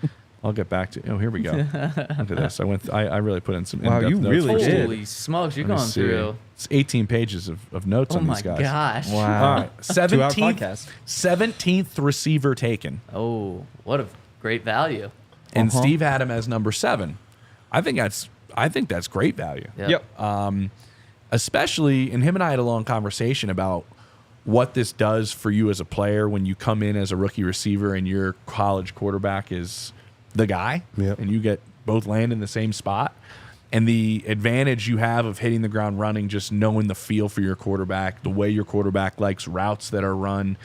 I'll get back to, here we go. Look at this. I really put in some in-depth you notes. really did. Holy smokes, you're Let me going see. through. It's 18 pages of notes on these guys. Oh my gosh. Wow. All right. 2-hour podcast. 17th receiver taken. Oh, what a great value. And Steve had him as number 7. I think that's great value. Yep. Especially, and him and I had a long conversation about what this does for you as a player when you come in as a rookie receiver and your college quarterback is the guy, and you get both land in the same spot. And the advantage you have of hitting the ground running, just knowing the feel for your quarterback, the way your quarterback likes routes that are run.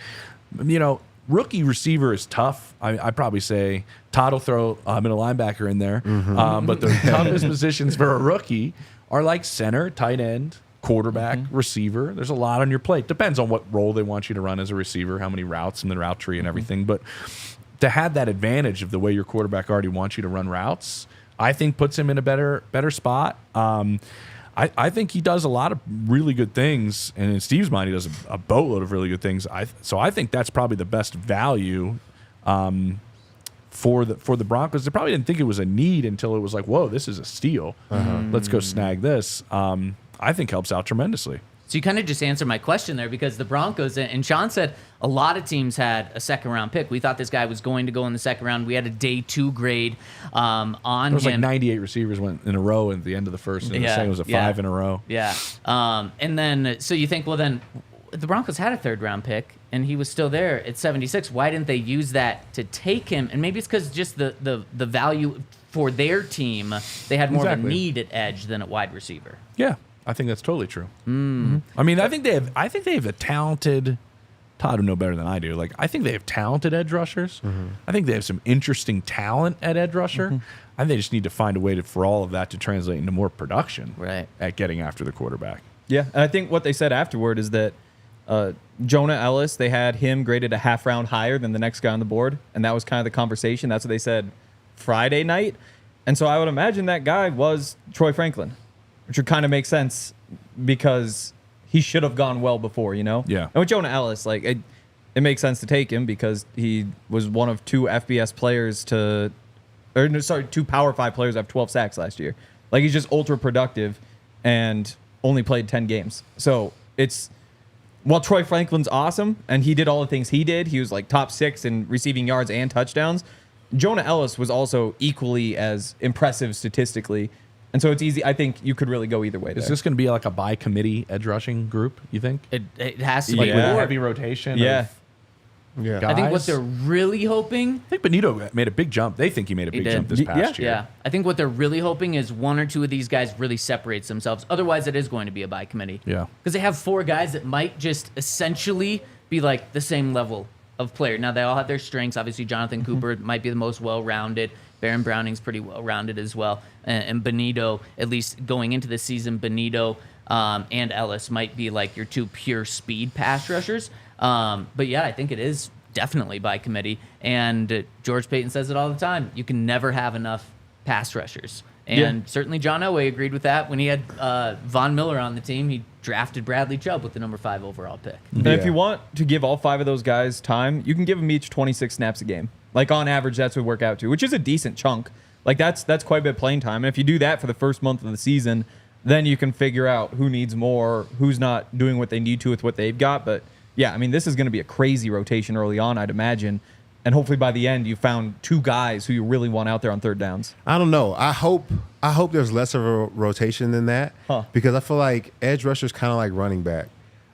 Rookie receiver is tough. I'd probably say Todd will throw a middle linebacker in there. But the toughest positions for a rookie are like center, tight end, quarterback, receiver. There's a lot on your plate. Depends on what role they want you to run as a receiver, how many routes in the route tree and everything. But to have that advantage of the way your quarterback already wants you to run routes, I think puts him in a better spot. I think he does a lot of really good things, and in Steve's mind, he does a boatload of really good things. So I think that's probably the best value for the Broncos. They probably didn't think it was a need until it was like, whoa, this is a steal. Let's go snag this. I think helps out tremendously. So you kind of just answered my question there because the Broncos, and Sean said a lot of teams had a 2nd-round pick. We thought this guy was going to go in the 2nd round. We had a day 2 grade on him. There was like 98 receivers went in a row at the end of the first, and the second was a 5 in a row. Yeah. And then, so you think, well, then the Broncos had a 3rd-round pick, and he was still there at 76. Why didn't they use that to take him? And maybe it's because just the value for their team, they had more of a need at edge than at wide receiver. Yeah. I think that's totally true. I mean, I think they have a talented. Todd would know better than I do. Like, I think they have talented edge rushers. I think they have some interesting talent at edge rusher. I think they just need to find a way for all of that to translate into more production. Right. At getting after the quarterback. Yeah, and I think what they said afterward is that Jonah Elliss, they had him graded a half round higher than the next guy on the board, and that was kind of the conversation. That's what they said Friday night, and so I would imagine that guy was Troy Franklin. Which would kind of make sense because he should have gone well before, Yeah. And with Jonah Elliss, like it makes sense to take him because he was one of 2 FBS players 2 Power 5 players to have 12 sacks last year. Like, he's just ultra productive and only played 10 games. So while Troy Franklin's awesome and he did all the things he did, he was like top 6 in receiving yards and touchdowns. Jonah Elliss was also equally as impressive statistically. And so it's easy. I think you could really go either way. Is this going to be like a by committee edge rushing group, you think? It has to Like be with more. heavy rotation? Yeah. Yeah. Guys? I think what they're really hoping. I think Benito made a big jump. They think he made a big did. jump this past year. Yeah, I think what they're really hoping is 1 or 2 of these guys really separates themselves. Otherwise, it is going to be a by committee. Yeah. Because they have 4 guys that might just essentially be like the same level of player. Now, they all have their strengths. Obviously, Jonathan Cooper might be the most well-rounded. Baron Browning's pretty well-rounded as well. And Benito, at least going into the season, Benito and Ellis might be like your 2 pure speed pass rushers. But yeah, I think it is definitely by committee. And George Payton says it all the time. You can never have enough pass rushers. And certainly John Elway agreed with that. When he had Von Miller on the team, he drafted Bradley Chubb with the number 5 overall pick. And if you want to give all 5 of those guys time, you can give them each 26 snaps a game. Like on average, that's what we work out to, which is a decent chunk. Like that's quite a bit of playing time. And if you do that for the first month of the season, then you can figure out who needs more, who's not doing what they need to with what they've got. But yeah, I mean, this is going to be a crazy rotation early on, I'd imagine. And hopefully by the end, you found 2 guys who you really want out there on third downs. I don't know. I hope there's less of a rotation than that because I feel like edge rushers kind of like running back.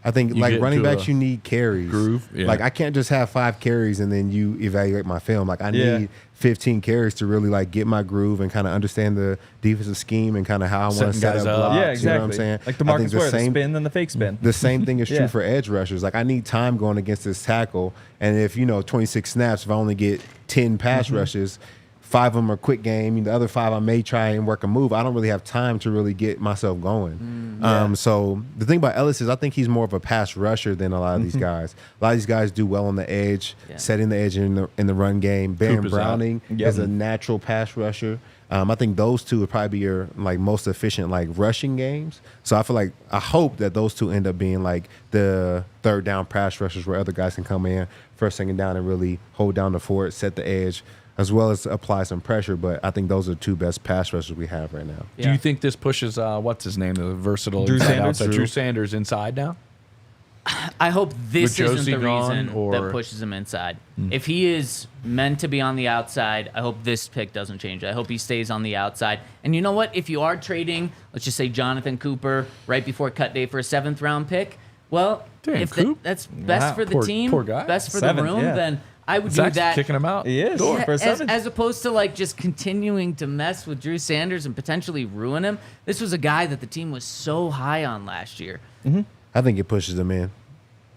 I think You like get running into backs, a you need carries. groove, yeah. Like I can't just have 5 carries and then you evaluate my film. Like I need 15 carries to really like get my groove and kind of understand the defensive scheme and kind of how I want to Setting set guys up up. blocks. Yeah, exactly. You know what I'm saying? Like the I Marcus think Ware, the spin, then the fake spin. The same thing is true Yeah. for edge rushers. Like I need time going against this tackle, and if 26 snaps, if I only get 10 pass rushes, 5 of them are quick game. The other 5 I may try and work a move. I don't really have time to really get myself going. So the thing about Ellis is I think he's more of a pass rusher than a lot of these guys. A lot of these guys do well on the edge, setting the edge in the run game. Baron Cooper's Browning is a natural pass rusher. I think those 2 would probably be your like most efficient like rushing games. So I hope that those 2 end up being like the third down pass rushers where other guys can come in first, second down and really hold down the fort, set the edge, as well as apply some pressure. But I think those are the 2 best pass rushers we have right now. Do you think this pushes what's his name, the versatile Drew inside Sanders? outside? Drew Sanders inside now? I hope this With isn't Josie the gone, reason or- that pushes him inside. If he is meant to be on the outside, I hope this pick doesn't change. I hope he stays on the outside. And you know what? If you are trading, let's just say Jonathan Cooper right before cut day for a 7th round pick, well, Damn, if Coop. that's best for the Poor- team, poor guy. best for 7th, the room, yeah. then I would Zach's do that. kicking him out. He is. Yeah, For a 7th. as opposed to like just continuing to mess with Drew Sanders and potentially ruin him. This was a guy that the team was so high on last year. I think it pushes him in.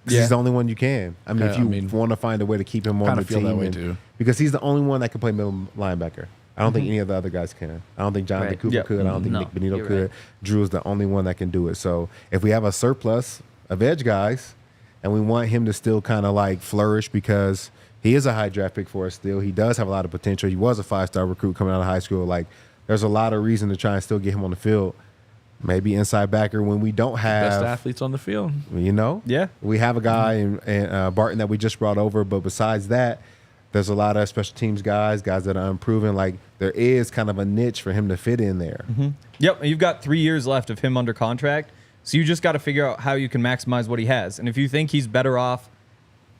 'Cause he's the only one you can. I mean, Yeah, if you I mean, want to find a way to keep him on kinda the feel team, that way too. because he's the only one that can play middle linebacker. I don't think any of the other guys can. I don't think Jonathan Right. Cooper Yep. could. I don't think No, Nick Benito you're could. right. Drew is the only one that can do it. So if we have a surplus of edge guys, and we want him to still kind of like flourish because he is a high draft pick for us still. He does have a lot of potential. He was a 5-star recruit coming out of high school. Like there's a lot of reason to try and still get him on the field. Maybe inside backer when we don't have Best athletes on the field. Yeah. we have a guy in Barton that we just brought over, but besides that, there's a lot of special teams guys that are unproven. Like there is kind of a niche for him to fit in there. Yep, and you've got 3 years left of him under contract, so you just got to figure out how you can maximize what he has. And if you think he's better off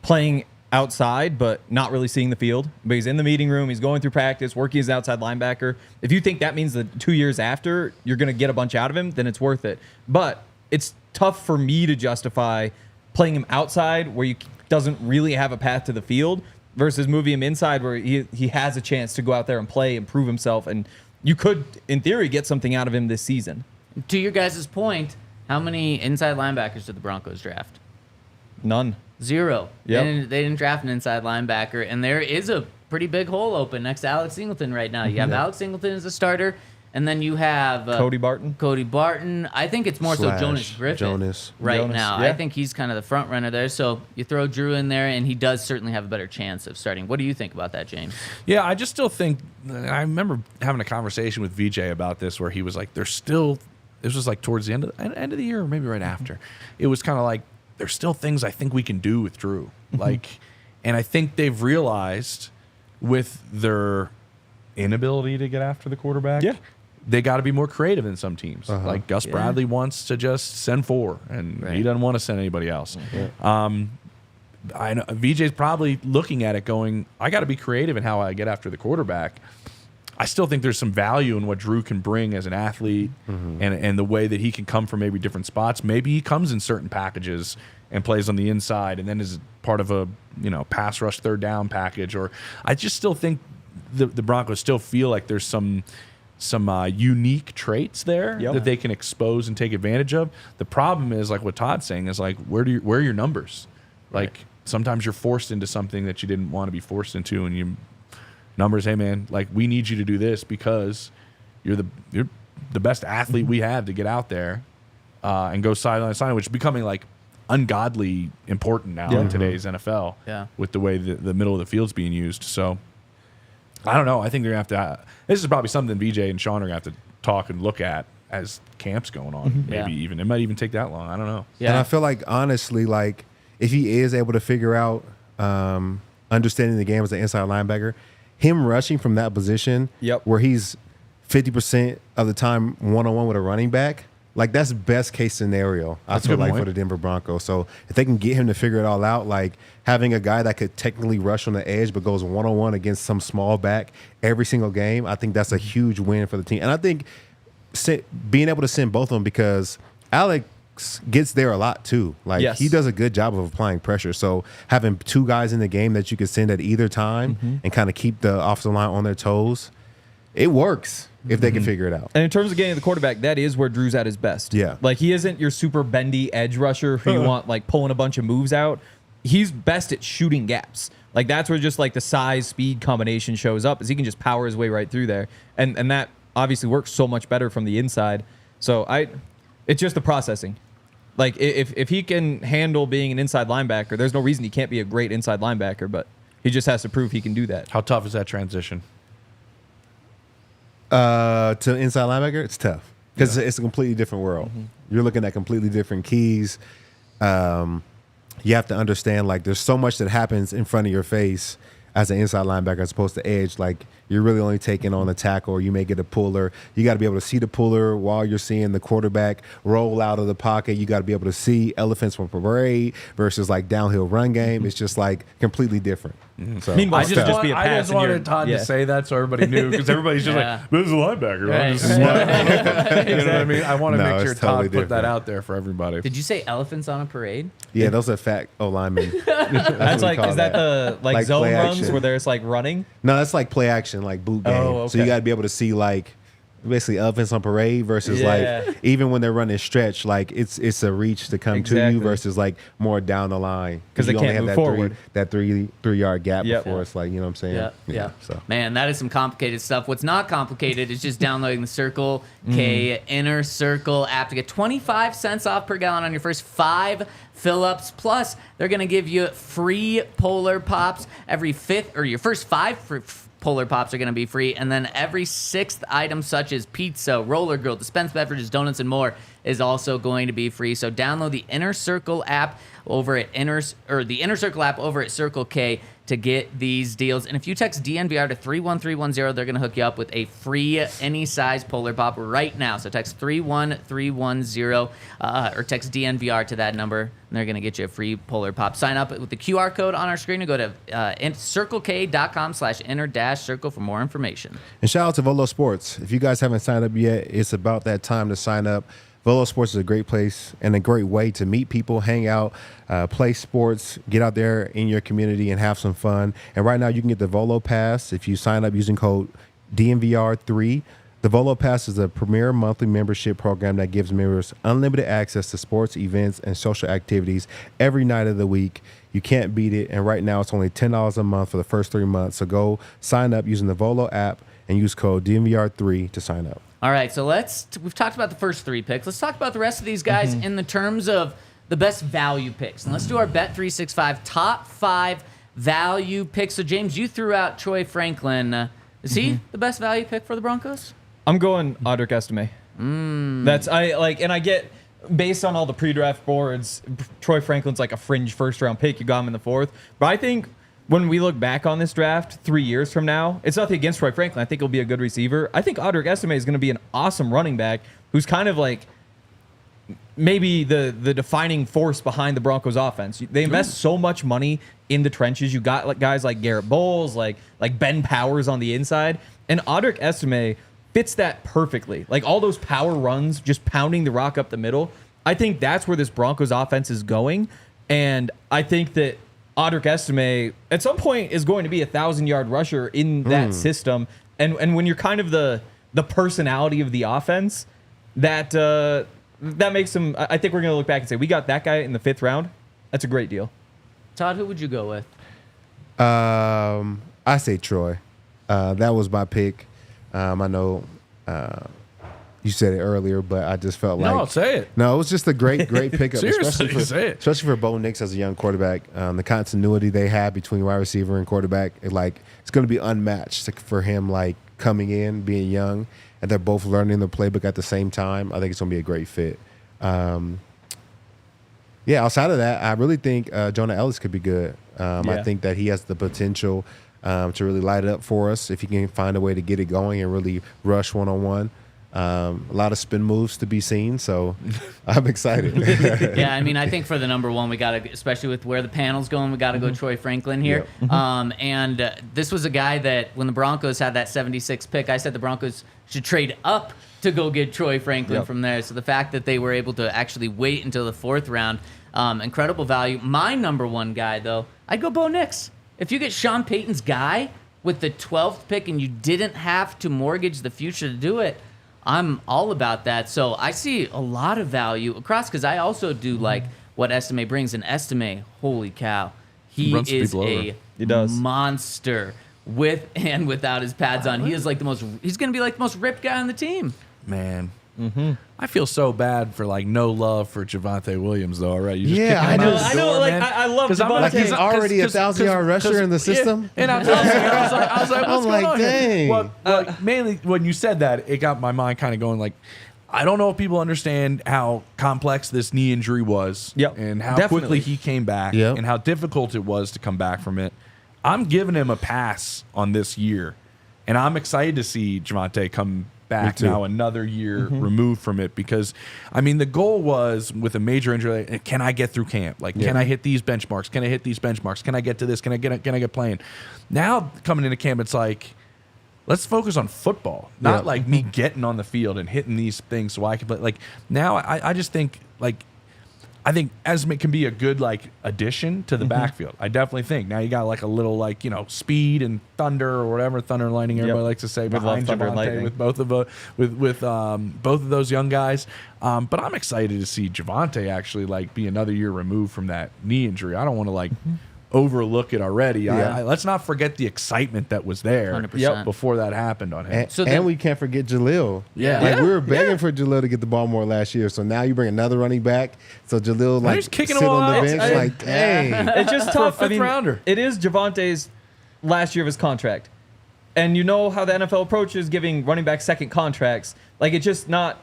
playing outside but not really seeing the field, but he's in the meeting room, he's going through practice, working as outside linebacker, if you think that means that 2 years after you're going to get a bunch out of him, then it's worth it. But it's tough for me to justify playing him outside where he doesn't really have a path to the field versus moving him inside where he has a chance to go out there and play and prove himself, and you could, in theory, get something out of him this season. To your guys' point, how many inside linebackers did the Broncos draft? None. 0. Yep. They didn't draft an inside linebacker, and there is a pretty big hole open next to Alex Singleton right now. You have Alex Singleton as a starter, and then you have Cody Barton. Cody Barton. I think it's more so Slash Jonas Griffin Jonas. right now. yeah. I think he's kind of the front runner there. So you throw Drew in there, and he does certainly have a better chance of starting. What do you think about that, James? Yeah, I just still think. I remember having a conversation with VJ about this, where he was like, "There's still." This was like towards the end of the year, or maybe right after. It was kind of like there's still things I think we can do with Drew, like, and I think they've realized with their inability to get after the quarterback, Yeah. they got to be more creative in some teams. Like Gus Bradley wants to just send 4, and he doesn't want to send anybody else. I know VJ's probably looking at it going, I got to be creative in how I get after the quarterback. I still think there's some value in what Drew can bring as an athlete and the way that he can come from maybe different spots. Maybe he comes in certain packages and plays on the inside and then is part of a pass rush third down package. Or I just still think the Broncos still feel like there's some unique traits there that they can expose and take advantage of. The problem is, like what Todd's saying, is like where are your numbers? Like sometimes you're forced into something that you didn't want to be forced into, and you numbers, hey man, like we need you to do this because you're the best athlete we have to get out there and go sideline to sideline, which is becoming like ungodly important now in today's NFL. Yeah. With the way the middle of the field's being used. So I don't know. I think they're going to have to. This is probably something BJ and Sean are going to have to talk and look at as camp's going on. Maybe even it might even take that long. I don't know. And I feel like honestly, like if he is able to figure out understanding the game as an inside linebacker, him rushing from that position where he's 50% of the time one-on-one with a running back, like that's best case scenario. I feel like for the Denver Broncos. So if they can get him to figure it all out, like having a guy that could technically rush on the edge but goes one-on-one against some small back every single game, I think that's a huge win for the team. And I think being able to send both of them, because Alex gets there a lot too. Like he does a good job of applying pressure. So having two guys in the game that you could send at either time and kind of keep the offensive line on their toes, it works if they can figure it out. And in terms of getting the quarterback, that is where Drew's at his best. Yeah. Like he isn't your super bendy edge rusher who you want like pulling a bunch of moves out. He's best at shooting gaps. Like that's where just like the size speed combination shows up, is he can just power his way right through there. And that obviously works so much better from the inside. So it's just the processing. Like if he can handle being an inside linebacker, there's no reason he can't be a great inside linebacker, but he just has to prove he can do that. How tough is that transition? To inside linebacker, it's tough because it's a completely different world. You're looking at completely different keys. You have to understand, like, there's so much that happens in front of your face as an inside linebacker as opposed to edge. Like, you're really only taking on a tackle, or you may get a puller. You got to be able to see the puller while you're seeing the quarterback roll out of the pocket. You got to be able to see elephants from parade versus like downhill run game. It's just like completely different. So Meanwhile, I just wanted Todd to say that so everybody knew, because everybody's just like, this is a linebacker. Right. You know what I mean? I want to make sure it's Todd totally put that different. out there for everybody. Did you say elephants on a parade? Yeah, those are fat linemen. That's like, is that the like zone play runs action. where there's like running? No, that's like play action, like boot game. Oh, So you okay. got to be able to see like basically elephants on parade versus Yeah. like even when they're running stretch, like it's a reach to come to Exactly. you versus like more down the line, 'Cause they you only can't have move that forward. that three yard gap Yep. before it's like, you know what I'm saying? Yeah. So Man, that is some complicated stuff. What's not complicated is just downloading the Circle K Inner Circle app to get 25 cents off per gallon on your first 5 fill-ups. Plus, they're going to give you free Polar Pops every 5th, or your first 5 Polar Pops are going to be free. And then every 6th item, such as pizza, roller grill, dispensed beverages, donuts, and more, is also going to be free. So download the Inner Circle app over at the Inner Circle app over at Circle K to get these deals. And if you text DNVR to 31310, they're going to hook you up with a free any size Polar Pop right now. So text 31310 or text DNVR to that number, and they're going to get you a free Polar Pop. Sign up with the QR code on our screen and go to circlek.com/inner-circle for more information. And shout out to Volo Sports. If you guys haven't signed up yet, it's about that time to sign up. Volo Sports is a great place and a great way to meet people, hang out, play sports, get out there in your community and have some fun. And right now you can get the Volo Pass if you sign up using code DNVR3. The Volo Pass is a premier monthly membership program that gives members unlimited access to sports, events, and social activities every night of the week. You can't beat it. And right now it's only $10 a month for the first 3 months. So go sign up using the Volo app and use code DNVR3 to sign up. All right, so we've talked about the first 3 picks. Let's talk about the rest of these guys in the terms of the best value picks. And let's do our Bet365 top 5 value picks. So, James, you threw out Troy Franklin. Is he the best value pick for the Broncos? I'm going Audric Estime. That's and I get, based on all the pre-draft boards, Troy Franklin's like a fringe first-round pick. You got him in the 4th, but I think when we look back on this draft 3 years from now, it's nothing against Troy Franklin. I think he'll be a good receiver. I think Audric Estime is going to be an awesome running back who's kind of like maybe the defining force behind the Broncos offense. They invest so much money in the trenches. You got like guys like Garrett Bowles, like Ben Powers on the inside, and Audric Estime fits that perfectly. Like all those power runs, just pounding the rock up the middle. I think that's where this Broncos offense is going, and I think that Audric Estime at some point is going to be a 1,000-yard rusher in that system. And when you're kind of the personality of the offense, that makes him. I think we're going to look back and say, we got that guy in the 5th round. That's a great deal. Todd, who would you go with? I say Troy. That was my pick. I know You said it earlier, but I just felt like No, say it. No, it was just a great pickup, Seriously, say it. especially for Bo Nix as a young quarterback. The continuity they have between wide receiver and quarterback, it's going to be unmatched for him. Like coming in, being young, and they're both learning the playbook at the same time. I think it's going to be a great fit. Outside of that, I really think Jonah Elliss could be good. I think that he has the potential to really light it up for us if he can find a way to get it going and really rush one-on-one. A lot of spin moves to be seen, so I'm excited. Yeah, I mean, I think for the number one, we got to, especially with where the panel's going, we got to go Troy Franklin here. And this was a guy that when the Broncos had that 76 pick, I said the Broncos should trade up to go get Troy Franklin from there. So the fact that they were able to actually wait until the 4th round, incredible value. My number one guy, though, I'd go Bo Nix. If you get Sean Payton's guy with the 12th pick and you didn't have to mortgage the future to do it, I'm all about that. So I see a lot of value across because I also do like what Estime brings. And Estime, holy cow, he Runs is people over. He does. monster with and without his pads on. He is like he's going to be like the most ripped guy on the team. Man. I feel so bad for like no love for Javonte Williams though. All right, you just Yeah, kick him I out know. the I know, door, like, man. I love 'Cause I'm Javonte. Like he's already a 1,000-yard rusher in the system. And I'm telling you, I was like, what's I'm going like, on here? dang. Well, mainly when you said that, it got my mind kind of going. Like, I don't know if people understand how complex this knee injury was, Yep, and how definitely. quickly he came back, Yep. and how difficult it was to come back from it. I'm giving him a pass on this year, and I'm excited to see Javonte come back too. now another year removed from it, because I mean the goal was with a major injury, like, can I get through camp? Like, can I hit these benchmarks? Can I hit these benchmarks? Can I get to this? Can I get playing? Now coming into camp, it's like, let's focus on football, not like me getting on the field and hitting these things so I can play. Like now, I just think I think Esme can be a good like addition to the backfield. I definitely think. Now you got like a little like, you know, speed and thunder or whatever, thunder and lightning everybody likes to say, We love behind thunder and Javonte lightning. with both of both of those young guys. But I'm excited to see Javonte actually like be another year removed from that knee injury. I don't want to like overlook it already. Yeah. Let's not forget the excitement that was there 100%. before that happened on him. And, So then- and we can't forget Jalil. Yeah. Like we were Yeah. begging for Jalil to get the ball more last year. So now you bring another running back. So Jalil like he's kicking sit them all on the out. bench It's- like, dang. It's just tough. fifth rounder. It is Javonte's last year of his contract. And you know how the NFL approaches giving running back second contracts. Like, it's just not.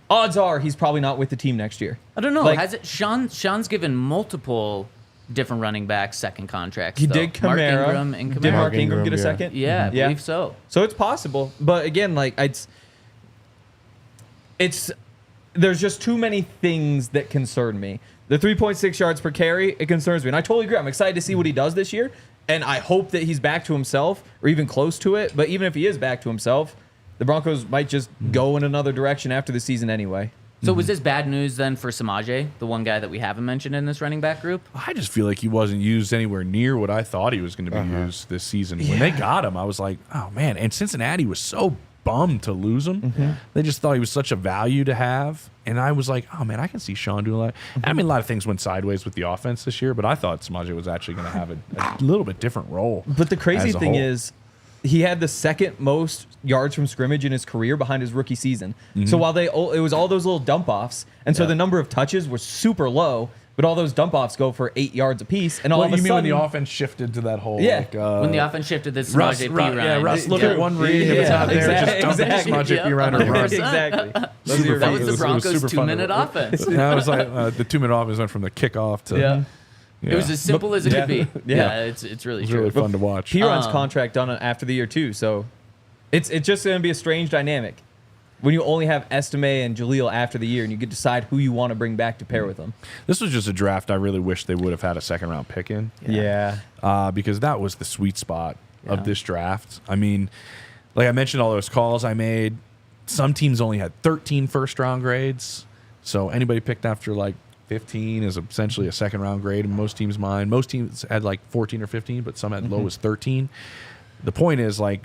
Odds are he's probably not with the team next year. I don't know. Like- Has it? Sean's given multiple different running backs second contracts. He though. did Mark Kamara. Ingram and Did Kamara. Mark Ingram Ingram, get a yeah. second? Yeah, I Yeah. believe so. So it's possible. But again, like, it's there's just too many things that concern me. The 3.6 yards per carry, it concerns me. And I totally agree. I'm excited to see what he does this year. And I hope that he's back to himself or even close to it. But even if he is back to himself, the Broncos might just go in another direction after the season anyway. So was this bad news then for Samaje, the one guy that we haven't mentioned in this running back group? I just feel like he wasn't used anywhere near what I thought he was going to be used this season. When they got him, I was like, oh, man. And Cincinnati was so bummed to lose him. They just thought he was such a value to have. And I was like, oh, man, I can see Sean doing a lot. I mean, a lot of things went sideways with the offense this year, but I thought Samaje was actually going to have a little bit different role. But the crazy as a thing whole. is, he had the second most yards from scrimmage in his career behind his rookie season. So while it was all those little dump offs, and so the number of touches was super low, but all those dump offs go for 8 yards apiece. And all What of a you mean sudden, when the offense shifted to that whole Yeah. like, When the offense shifted this Russ, Samaje P. Russ, Ryan. Russ, look True. at one read. If it's Yeah, out there, exactly, just dump exactly. it. Samaje P. Ryan and run. exactly. Those are Super your That fun. was It the was Broncos super fun to 2-minute watch. offense. Yeah, it was like the 2-minute offense went from the kickoff to Yeah. It was as simple as it could be. Yeah. Yeah, it's really It was true. really fun to watch. P-Run's contract done after the year too, so it's just going to be a strange dynamic when you only have Estime and Jalil after the year, and you can decide who you want to bring back to pair with them. This was just a draft I really wish they would have had a second-round pick in. Yeah. Because that was the sweet spot of this draft. I mean, like I mentioned, all those calls I made, some teams only had 13 first-round grades. So anybody picked after like 15 is essentially a second-round grade in most teams' mind. Most teams had like 14 or 15, but some had low as 13. The point is, like,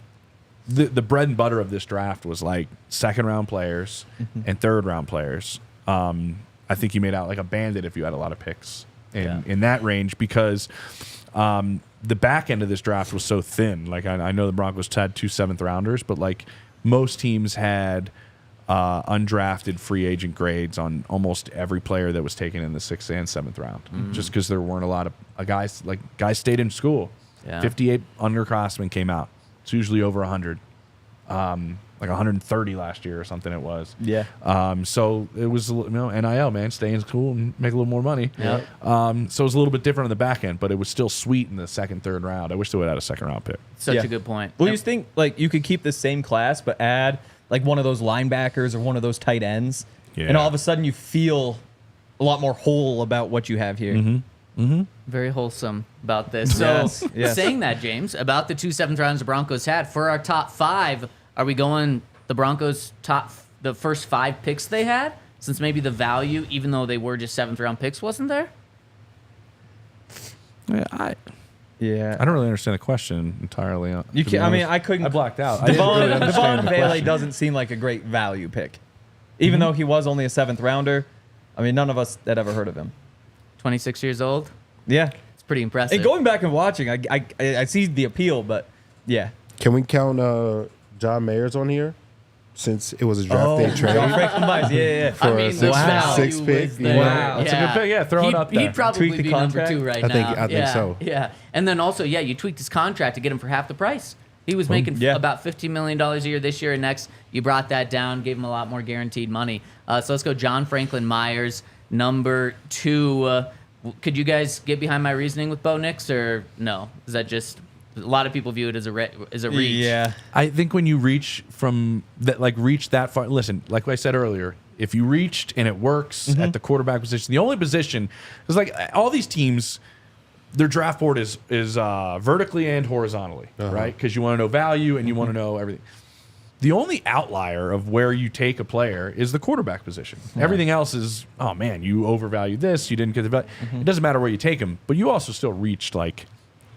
the bread and butter of this draft was like second-round players and third-round players. I think you made out like a bandit if you had a lot of picks in that range, because the back end of this draft was so thin. Like I know the Broncos had 2 7th rounders, but like most teams had undrafted free agent grades on almost every player that was taken in the 6th and 7th round, just because there weren't a lot of guys stayed in school. Yeah. 58 underclassmen came out. It's usually over 100, like 130 last year or something. It was. Yeah. So it was NIL, man, stay in school and make a little more money. Yep. So it was a little bit different on the back end, but it was still sweet in the 2nd, 3rd round. I wish they would have had a 2nd round pick. Such Yeah. a good point. Well, Yep. you think like you could keep the same class, but add like one of those linebackers or one of those tight ends, and all of a sudden you feel a lot more whole about what you have here. Very wholesome about this. So, Yes. saying that, James, about the 2 7th rounds the Broncos had, for our top 5, are we going the Broncos the first 5 picks they had? Since maybe the value, even though they were just 7th round picks, wasn't there? Yeah, Yeah. I don't really understand the question entirely. You to be can, I mean, honest. I couldn't. I blacked out. I didn't really Devaugh understand the Vele question. doesn't seem like a great value pick, even though he was only a 7th rounder. I mean, none of us had ever heard of him. 26 years old. Yeah. It's pretty impressive. And going back and watching, I see the appeal, but yeah. Can we count John Mayers on here? Since it was a draft day trade. Franklin Myers, yeah. I for a mean, six- the value six pick, was there. Wow. That's a good pick. Yeah, throw it up there. He'd probably Tweak the be contract? number 2 right I think- now. I think so. Yeah. And then also, you tweaked his contract to get him for half the price. He was making Yeah. about $15 million a year this year, and next you brought that down, gave him a lot more guaranteed money. So let's go John Franklin Myers, number 2. Could you guys get behind my reasoning with Bo Nix, or no? Is that just a lot of people view it as a reach? Yeah. I think when you reach reach that far, listen, like I said earlier, if you reached and it works at the quarterback position, the only position is like all these teams, their draft board is vertically and horizontally, right? Because you want to know value and you want to know everything. The only outlier of where you take a player is the quarterback position. Everything else is, oh man, you overvalued this, you didn't get the value. It doesn't matter where you take him, but you also still reached like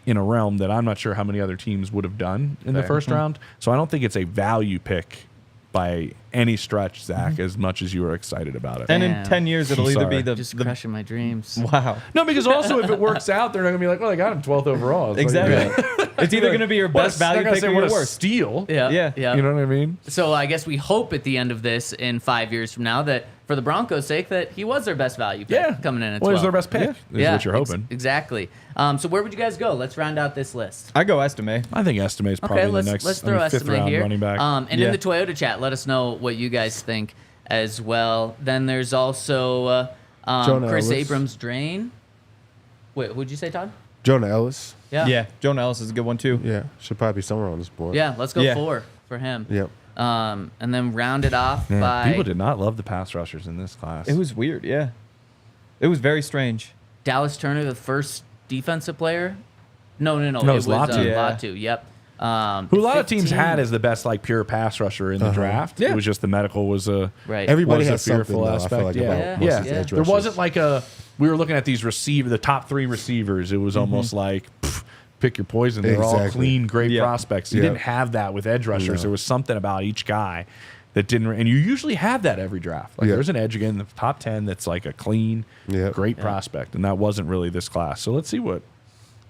in a realm that I'm not sure how many other teams would have done in the first round. So I don't think it's a value pick by any stretch, Zach, as much as you were excited about it. And Damn. in 10 years, it'll either be Sorry. Just the crushing my dreams. wow. No, because also if it works out, they're not going to be like, well, they got him 12th overall. It's Exactly. Like, It's either going to be your best value pick or what your a worst. steal. Yeah. Yeah. You know what I mean? So I guess we hope at the end of this, in 5 years from now, that for the Broncos' sake, that he was their best value pick Yeah. coming in at 12. Well, it was their best pick, is what you're hoping. Exactly. So where would you guys go? Let's round out this list. I go Estime. I think Estime is probably Okay, the next let's throw 5th Estime round here. running back. And Yeah. in the Toyota chat, let us know what you guys think as well. Then there's also Jonah Kris Elliss. Abrams-Draine. Wait, who'd you say, Todd? Jonah Elliss. Yeah. Jonah Elliss is a good one, too. Yeah, should probably be somewhere on this board. Yeah, let's go Yeah. 4 for him. Yep. And then round it off Man, by people did not love the pass rushers in this class. It was weird, yeah. It was very strange. Dallas Turner, the first defensive player. No. No, It it was was Latu. Yeah. Latu. Yep. who a lot of teams 15. had as the best like pure pass rusher in the draft. Yeah. It was just the medical was a Right. Everybody was a has something, fearful though, I aspect. feel like, yeah, about most of these edge There rushers. wasn't like we were looking at these the top 3 receivers. It was almost like pick your poison. They're all Exactly. clean, great Yeah. prospects. You Yeah. didn't have that with edge rushers. No. There was something about each guy that didn't, and you usually have that every draft. Like Yeah. there's an edge again in the top 10 that's like a clean, great prospect, and that wasn't really this class. So let's see what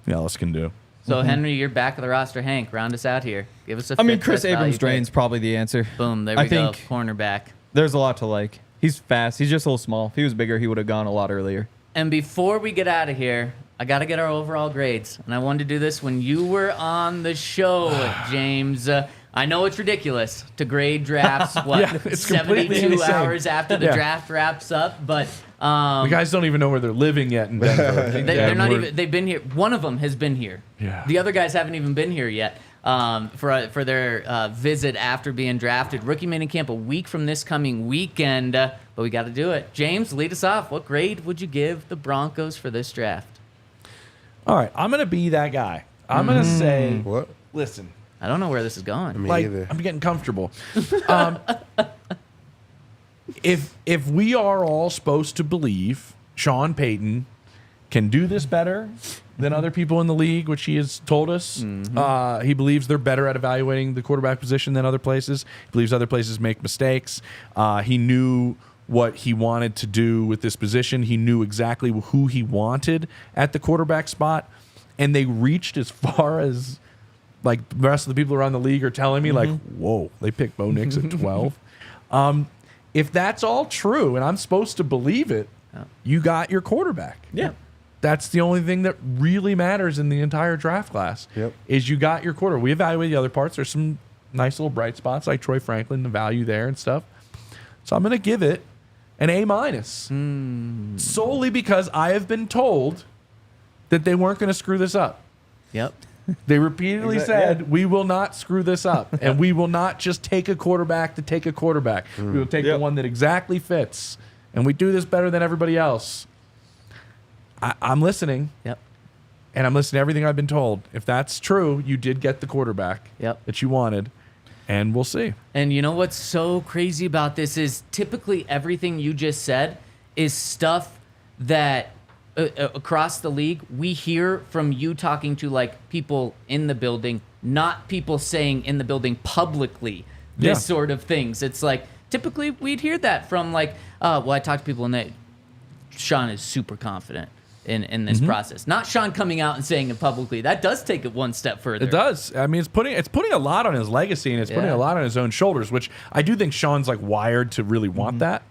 Ellis can do. So Henry, you're back of the roster. Hank, round us out here. Give us a. I mean, fifth Kris best value Abrams-Draine's pick. probably the answer. Boom. There I we go. think- Cornerback. There's a lot to like. He's fast. He's just a little small. If he was bigger, he would have gone a lot earlier. And before we get out of here, I got to get our overall grades. And I wanted to do this when you were on the show, James. I know it's ridiculous to grade drafts, Yeah, it's completely 72 insane. hours after the Yeah. draft wraps up, but The guys don't even know where they're living yet in Denver. they're not even. They've been here. One of them has been here. Yeah. The other guys haven't even been here yet for their visit after being drafted. Rookie minicamp a week from this coming weekend, but we got to do it. James, lead us off. What grade would you give the Broncos for this draft? All right, I'm gonna be that guy. I'm gonna say, What? listen. I don't know where this is going. Me Like either. I'm getting comfortable. If we are all supposed to believe Sean Payton can do this better than other people in the league, which he has told us, he believes they're better at evaluating the quarterback position than other places. He believes other places make mistakes. He knew what he wanted to do with this position. He knew exactly who he wanted at the quarterback spot, and they reached as far as like the rest of the people around the league are telling me, like, whoa, they picked Bo Nix at 12. If that's all true, and I'm supposed to believe it, you got your quarterback. Yeah. That's the only thing that really matters in the entire draft class. Yep. Is you got your quarter. We evaluate the other parts. There's some nice little bright spots like Troy Franklin, the value there and stuff. So I'm going to give it an A-, solely because I have been told that they weren't going to screw this up. Yep. They repeatedly said, we will not screw this up, and we will not just take a quarterback to take a quarterback. We will take the one that exactly fits, and we do this better than everybody else. I'm listening. Yep. And I'm listening to everything I've been told. If that's true, you did get the quarterback that you wanted, and we'll see. And you know what's so crazy about this is typically everything you just said is stuff that across the league we hear from you talking to like people in the building, not people saying in the building publicly this sort of things. It's like typically we'd hear that from like, well, I talk to people and Sean is super confident in this process. Not Sean coming out and saying it publicly. That does take it one step further. It does. I mean, it's putting a lot on his legacy, and it's putting a lot on his own shoulders, which I do think Sean's like wired to really want that,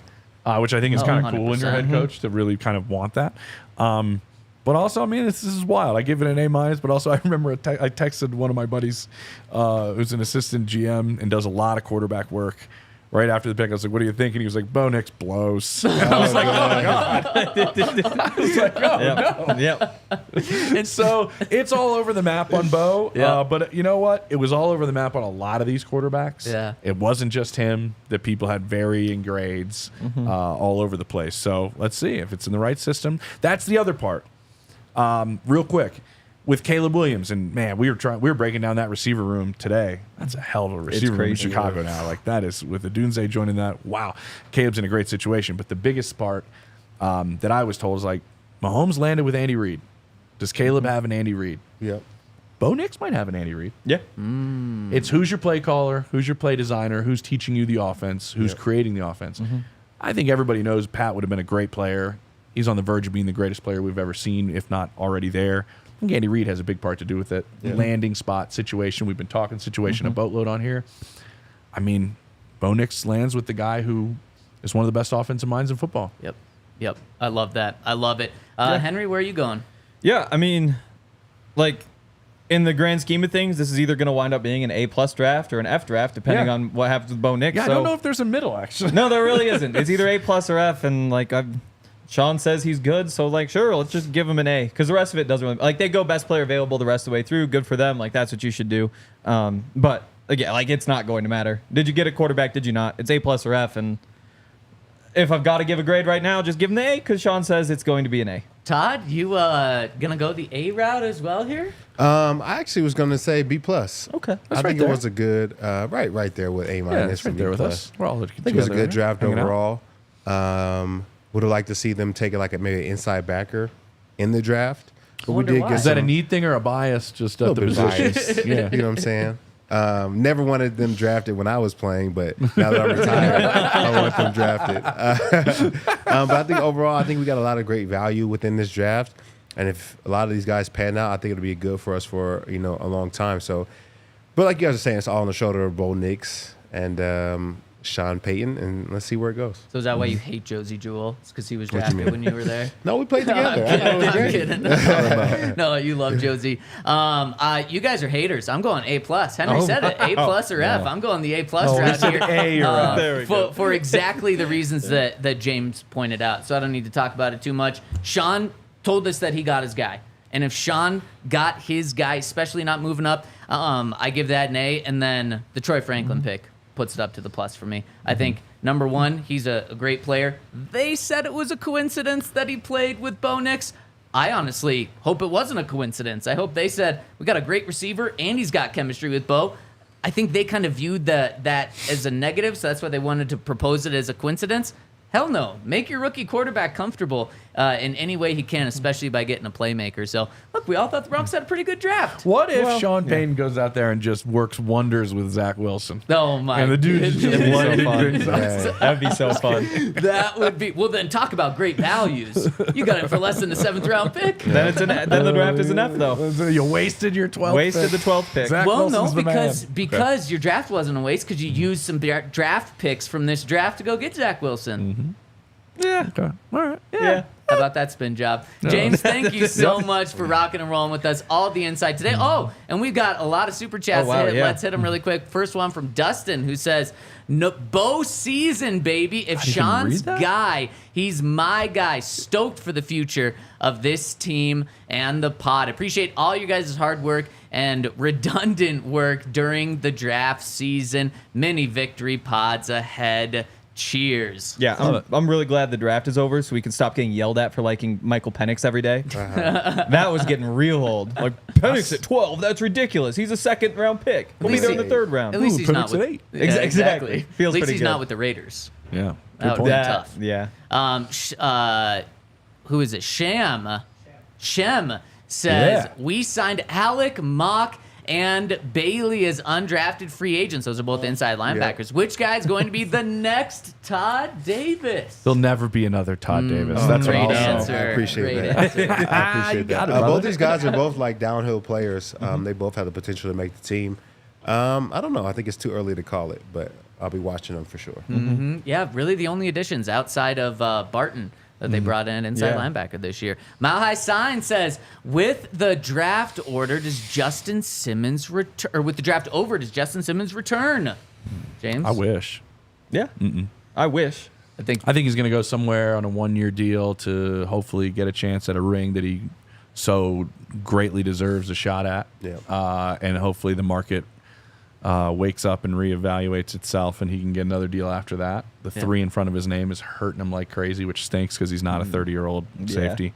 which I think is kind of cool in your head coach to really kind of want that. But also, I mean, this is wild. I give it an A-, but also I remember I texted one of my buddies who's an assistant GM and does a lot of quarterback work. Right after the pick, I was like, what do you think? And he was like, Bo Nix blows. I was like, oh, God. I was like, oh, no. Yep. And so it's all over the map on Bo. Yeah. But you know what? It was all over the map on a lot of these quarterbacks. Yeah. It wasn't just him. That people had varying grades all over the place. So let's see if it's in the right system. That's the other part. Real quick. With Caleb Williams, and man, we were breaking down that receiver room today. That's a hell of a receiver room in Chicago now. Like that is with Odunze joining that. Wow, Caleb's in a great situation. But the biggest part that I was told is like Mahomes landed with Andy Reid. Does Caleb have an Andy Reid? Yep. Bo Nix might have an Andy Reid. Yeah. It's who's your play caller, who's your play designer, who's teaching you the offense, who's creating the offense. I think everybody knows Pat would have been a great player. He's on the verge of being the greatest player we've ever seen, if not already there. I think Andy Reid has a big part to do with it. Landing spot situation. We've been talking situation a boatload on here. I mean, Bo Nix lands with the guy who is one of the best offensive minds in football. Yep. I love that. I love it. Henry, where are you going? Yeah, I mean, like, in the grand scheme of things, this is either going to wind up being an A+ draft or an F draft, depending on what happens with Bo Nix. Yeah, I don't know if there's a middle, actually. No, there really isn't. It's either A+ or F, and, like, Sean says he's good, so like sure, let's just give him an A because the rest of it doesn't really like they go best player available the rest of the way through. Good for them, like that's what you should do. But again, like it's not going to matter. Did you get a quarterback? Did you not? It's A+ or F, and if I've got to give a grade right now, just give him the A because Sean says it's going to be an A. Todd, you gonna go the A route as well here? I actually was gonna say B+. Okay, I think it was a good right there with A-. Yeah, it's right there with us. We're all I think it was a good draft hanging out. overall. Would have liked to see them take it like maybe an inside backer in the draft. But we did why. get Is that a some- need thing or a bias just at the bit position? biased. Yeah. You know what I'm saying? Never wanted them drafted when I was playing, but now that I'm retired, I want them drafted. But I think overall, I think we got a lot of great value within this draft. And if a lot of these guys pan out, I think it'll be good for us for a long time. So, but like you guys are saying, it's all on the shoulder of Bo Nix and Sean Payton, and let's see where it goes. So is that why you hate Josie Jewell? It's because he was What you drafted mean? when you were there? No, we played together. I thought it was I'm great. kidding. No, you love Josie. You guys are haters. I'm going A+. Henry said it. A+ or F. I'm going the A+ route here. A or F. There we go. For exactly the reasons that James pointed out. So I don't need to talk about it too much. Sean told us that he got his guy. And if Sean got his guy, especially not moving up, I give that an A. And then the Troy Franklin pick puts it up to the plus for me. I think, number one, he's a great player. They said it was a coincidence that he played with Bo Nix. I honestly hope it wasn't a coincidence. I hope they said, we got a great receiver and he's got chemistry with Bo. I think they kind of viewed that as a negative, so that's why they wanted to propose it as a coincidence. Hell no. Make your rookie quarterback comfortable. in any way he can, especially by getting a playmaker. So, look, we all thought the Broncos had a pretty good draft. What if Sean Payton goes out there and just works wonders with Zach Wilson? Oh, my And the dude is goodness. just That'd be one so big fun. size. That'd be so fun. That would be, well, then talk about great values. You got it for less than the 7th round pick. Then the draft is an F though. So you wasted your 12th Wasted pick. the 12th pick. Zach Well, Wilson's no, the man. because your draft wasn't a waste because you used some draft picks from this draft to go get Zach Wilson. Yeah. Okay. All right. Yeah. How about that spin job? James, thank you so much for rocking and rolling with us. All the insight today. Oh, and we've got a lot of super chats Oh, wow, to hit. yeah. Let's hit them really quick. First one from Dustin, who says, no, Bo season, baby. If I didn't Sean's read that? guy, he's my guy. Stoked for the future of this team and the pod. Appreciate all you guys' hard work and redundant work during the draft season. Many victory pods ahead. Cheers. Yeah, I'm really glad the draft is over so we can stop getting yelled at for liking Michael Penix every day. That was getting real old. Like, Penix at 12, that's ridiculous. He's a 2nd round pick. He'll be least there in the he- 3rd round. At least Ooh, he's put not it with at 8. Yeah, Exactly. exactly. Feels At least pretty he's good. not with the Raiders. Yeah. That Good would be point. tough. Yeah. Who is it? Shem says Yeah. we signed Alec Mock and Bailey as undrafted free agents. Those are both inside linebackers. Which guy is going to be the next Todd Davis? There'll never be another Todd Davis. That's what Great I'll answer. say. I appreciate Great that. answer. I appreciate You got that. it, brother. Both these guys are both like downhill players. They both have the potential to make the team. I don't know. I think it's too early to call it, but I'll be watching them for sure. Yeah, really the only additions outside of Barton that they brought in inside Yeah. linebacker this year. Mile High Sign says, with the draft order, does Justin Simmons return? Or with the draft over, does Justin Simmons return? James? I wish. Yeah. I wish. I think I think he's going to go somewhere on a 1-year deal to hopefully get a chance at a ring that he so greatly deserves a shot at. Yeah. And hopefully the market wakes up and reevaluates itself, and he can get another deal after that. The 3 in front of his name is hurting him like crazy, which stinks because he's not a 30-year-old safety,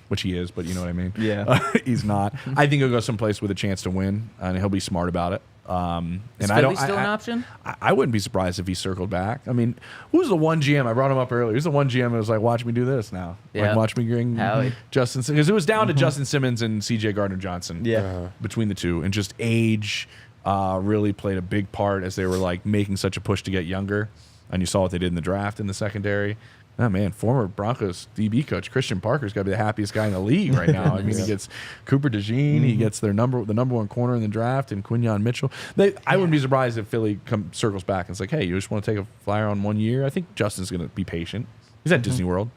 which he is, but you know what I mean. Yeah. He's not. I think he'll go someplace with a chance to win, and he'll be smart about it. And is I Philly don't. still an option? I wouldn't be surprised if he circled back. I mean, who's the one GM? I brought him up earlier. Who's the one GM that was like, watch me do this now? Yeah. Like, watch me bring Howie. Justin. Because it was down to Justin Simmons and CJ Gardner-Johnson. Yeah. Between the two. And just age really played a big part as they were like making such a push to get younger. And you saw what they did in the draft in the secondary. Oh, man, former Broncos DB coach Christian Parker's got to be the happiest guy in the league right now. I mean, he gets Cooper DeJean, he gets the number 1 corner in the draft, and Quinyon Mitchell. I wouldn't be surprised if Philly circles back and it's like, hey, you just want to take a flyer on 1 year? I think Justin's going to be patient. He's at Disney World.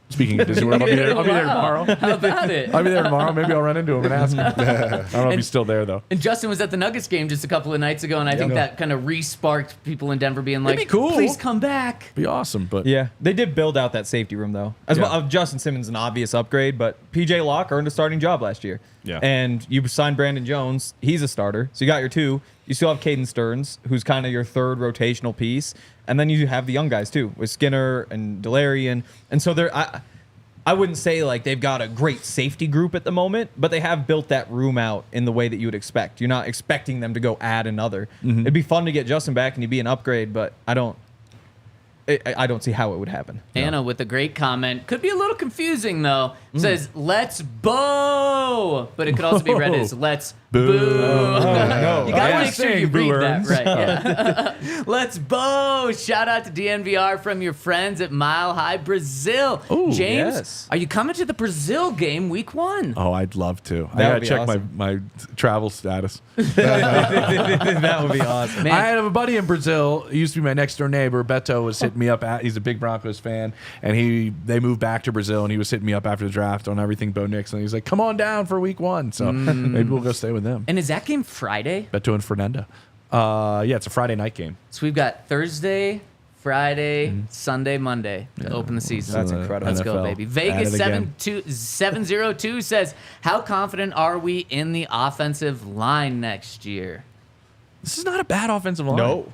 Speaking of Disney World, I'll be there tomorrow. How about it? I'll be there tomorrow. Maybe I'll run into him and ask him. I don't know if he's still there, though. And Justin was at the Nuggets game just a couple of nights ago, and I think that kind of re-sparked people in Denver being like, be cool. please come back. Be awesome, but Yeah, they did build out that safety room though. As well, Justin Simmons an obvious upgrade, but PJ Locke earned a starting job last year. Yeah. And you signed Brandon Jones, he's a starter. So you got your 2. You still have Caden Stearns, who's kind of your 3rd rotational piece, and then you have the young guys too, with Skinner and Delarian. And so I wouldn't say like they've got a great safety group at the moment, but they have built that room out in the way that you would expect. You're not expecting them to go add another. It'd be fun to get Justin back and he'd be an upgrade, but I don't see how it would happen. Anna with a great comment. Could be a little confusing, though. Says, let's Bo. But it could also be read as let's boo. no. You got to I make was sure you saying boo read that earns. right. Yeah. Let's Bo. Shout out to DNVR from your friends at Mile High Brazil. Ooh, James, yes. are you coming to the Brazil game week 1? Oh, I'd love to. I That gotta would be check awesome. my travel status. That would be awesome. Man. I have a buddy in Brazil. He used to be my next door neighbor. Beto was hitting me up. He's a big Broncos fan, and they moved back to Brazil, and he was hitting me up after the draft on everything Bo Nix, and he's like, "Come on down for week 1." So maybe we'll go stay with them. And is that game Friday? Beto and Fernanda. Yeah, it's a Friday night game. So we've got Thursday, Friday, Sunday, Monday to open the season. That's incredible. Let's go, NFL. baby. At Vegas it again. 702 says, how confident are we in the offensive line next year? This is not a bad offensive line. No.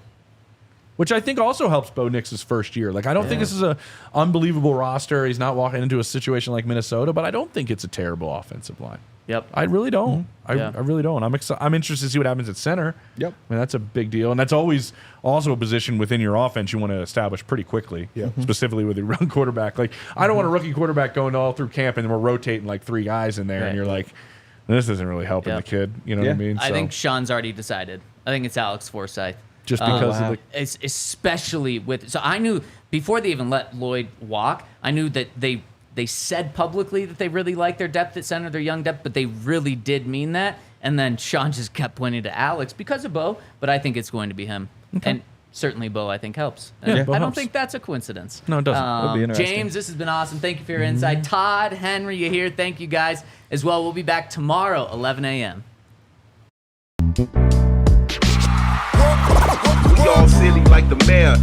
Which I think also helps Bo Nix's first year. Like, I don't think this is a unbelievable roster. He's not walking into a situation like Minnesota, but I don't think it's a terrible offensive line. Yep. I really don't. Yeah. I really don't. I'm interested to see what happens at center. Yep. I mean, that's a big deal, and that's always also a position within your offense you want to establish pretty quickly. Yeah. Specifically with a run quarterback. Like, I don't want a rookie quarterback going all through camp and we're rotating like 3 guys in there, Right. and you're like, this isn't really helping Yeah. the kid. You know what I mean? I So, think Sean's already decided. I think it's Alex Forsythe. just because of the Especially with, so I knew before they even let Lloyd walk, I knew that they said publicly that they really like their depth at center, their young depth, but they really did mean that. And then Sean just kept pointing to Alex because of Bo, but I think it's going to be him. And certainly Bo, I think, helps. Yeah, And Bo I don't helps. think that's a coincidence. No, it doesn't. That'd be interesting. James, this has been awesome. Thank you for your insight. Todd, Henry, you here. Thank you guys as well. We'll be back tomorrow, 11 a.m. We all silly like the mayor.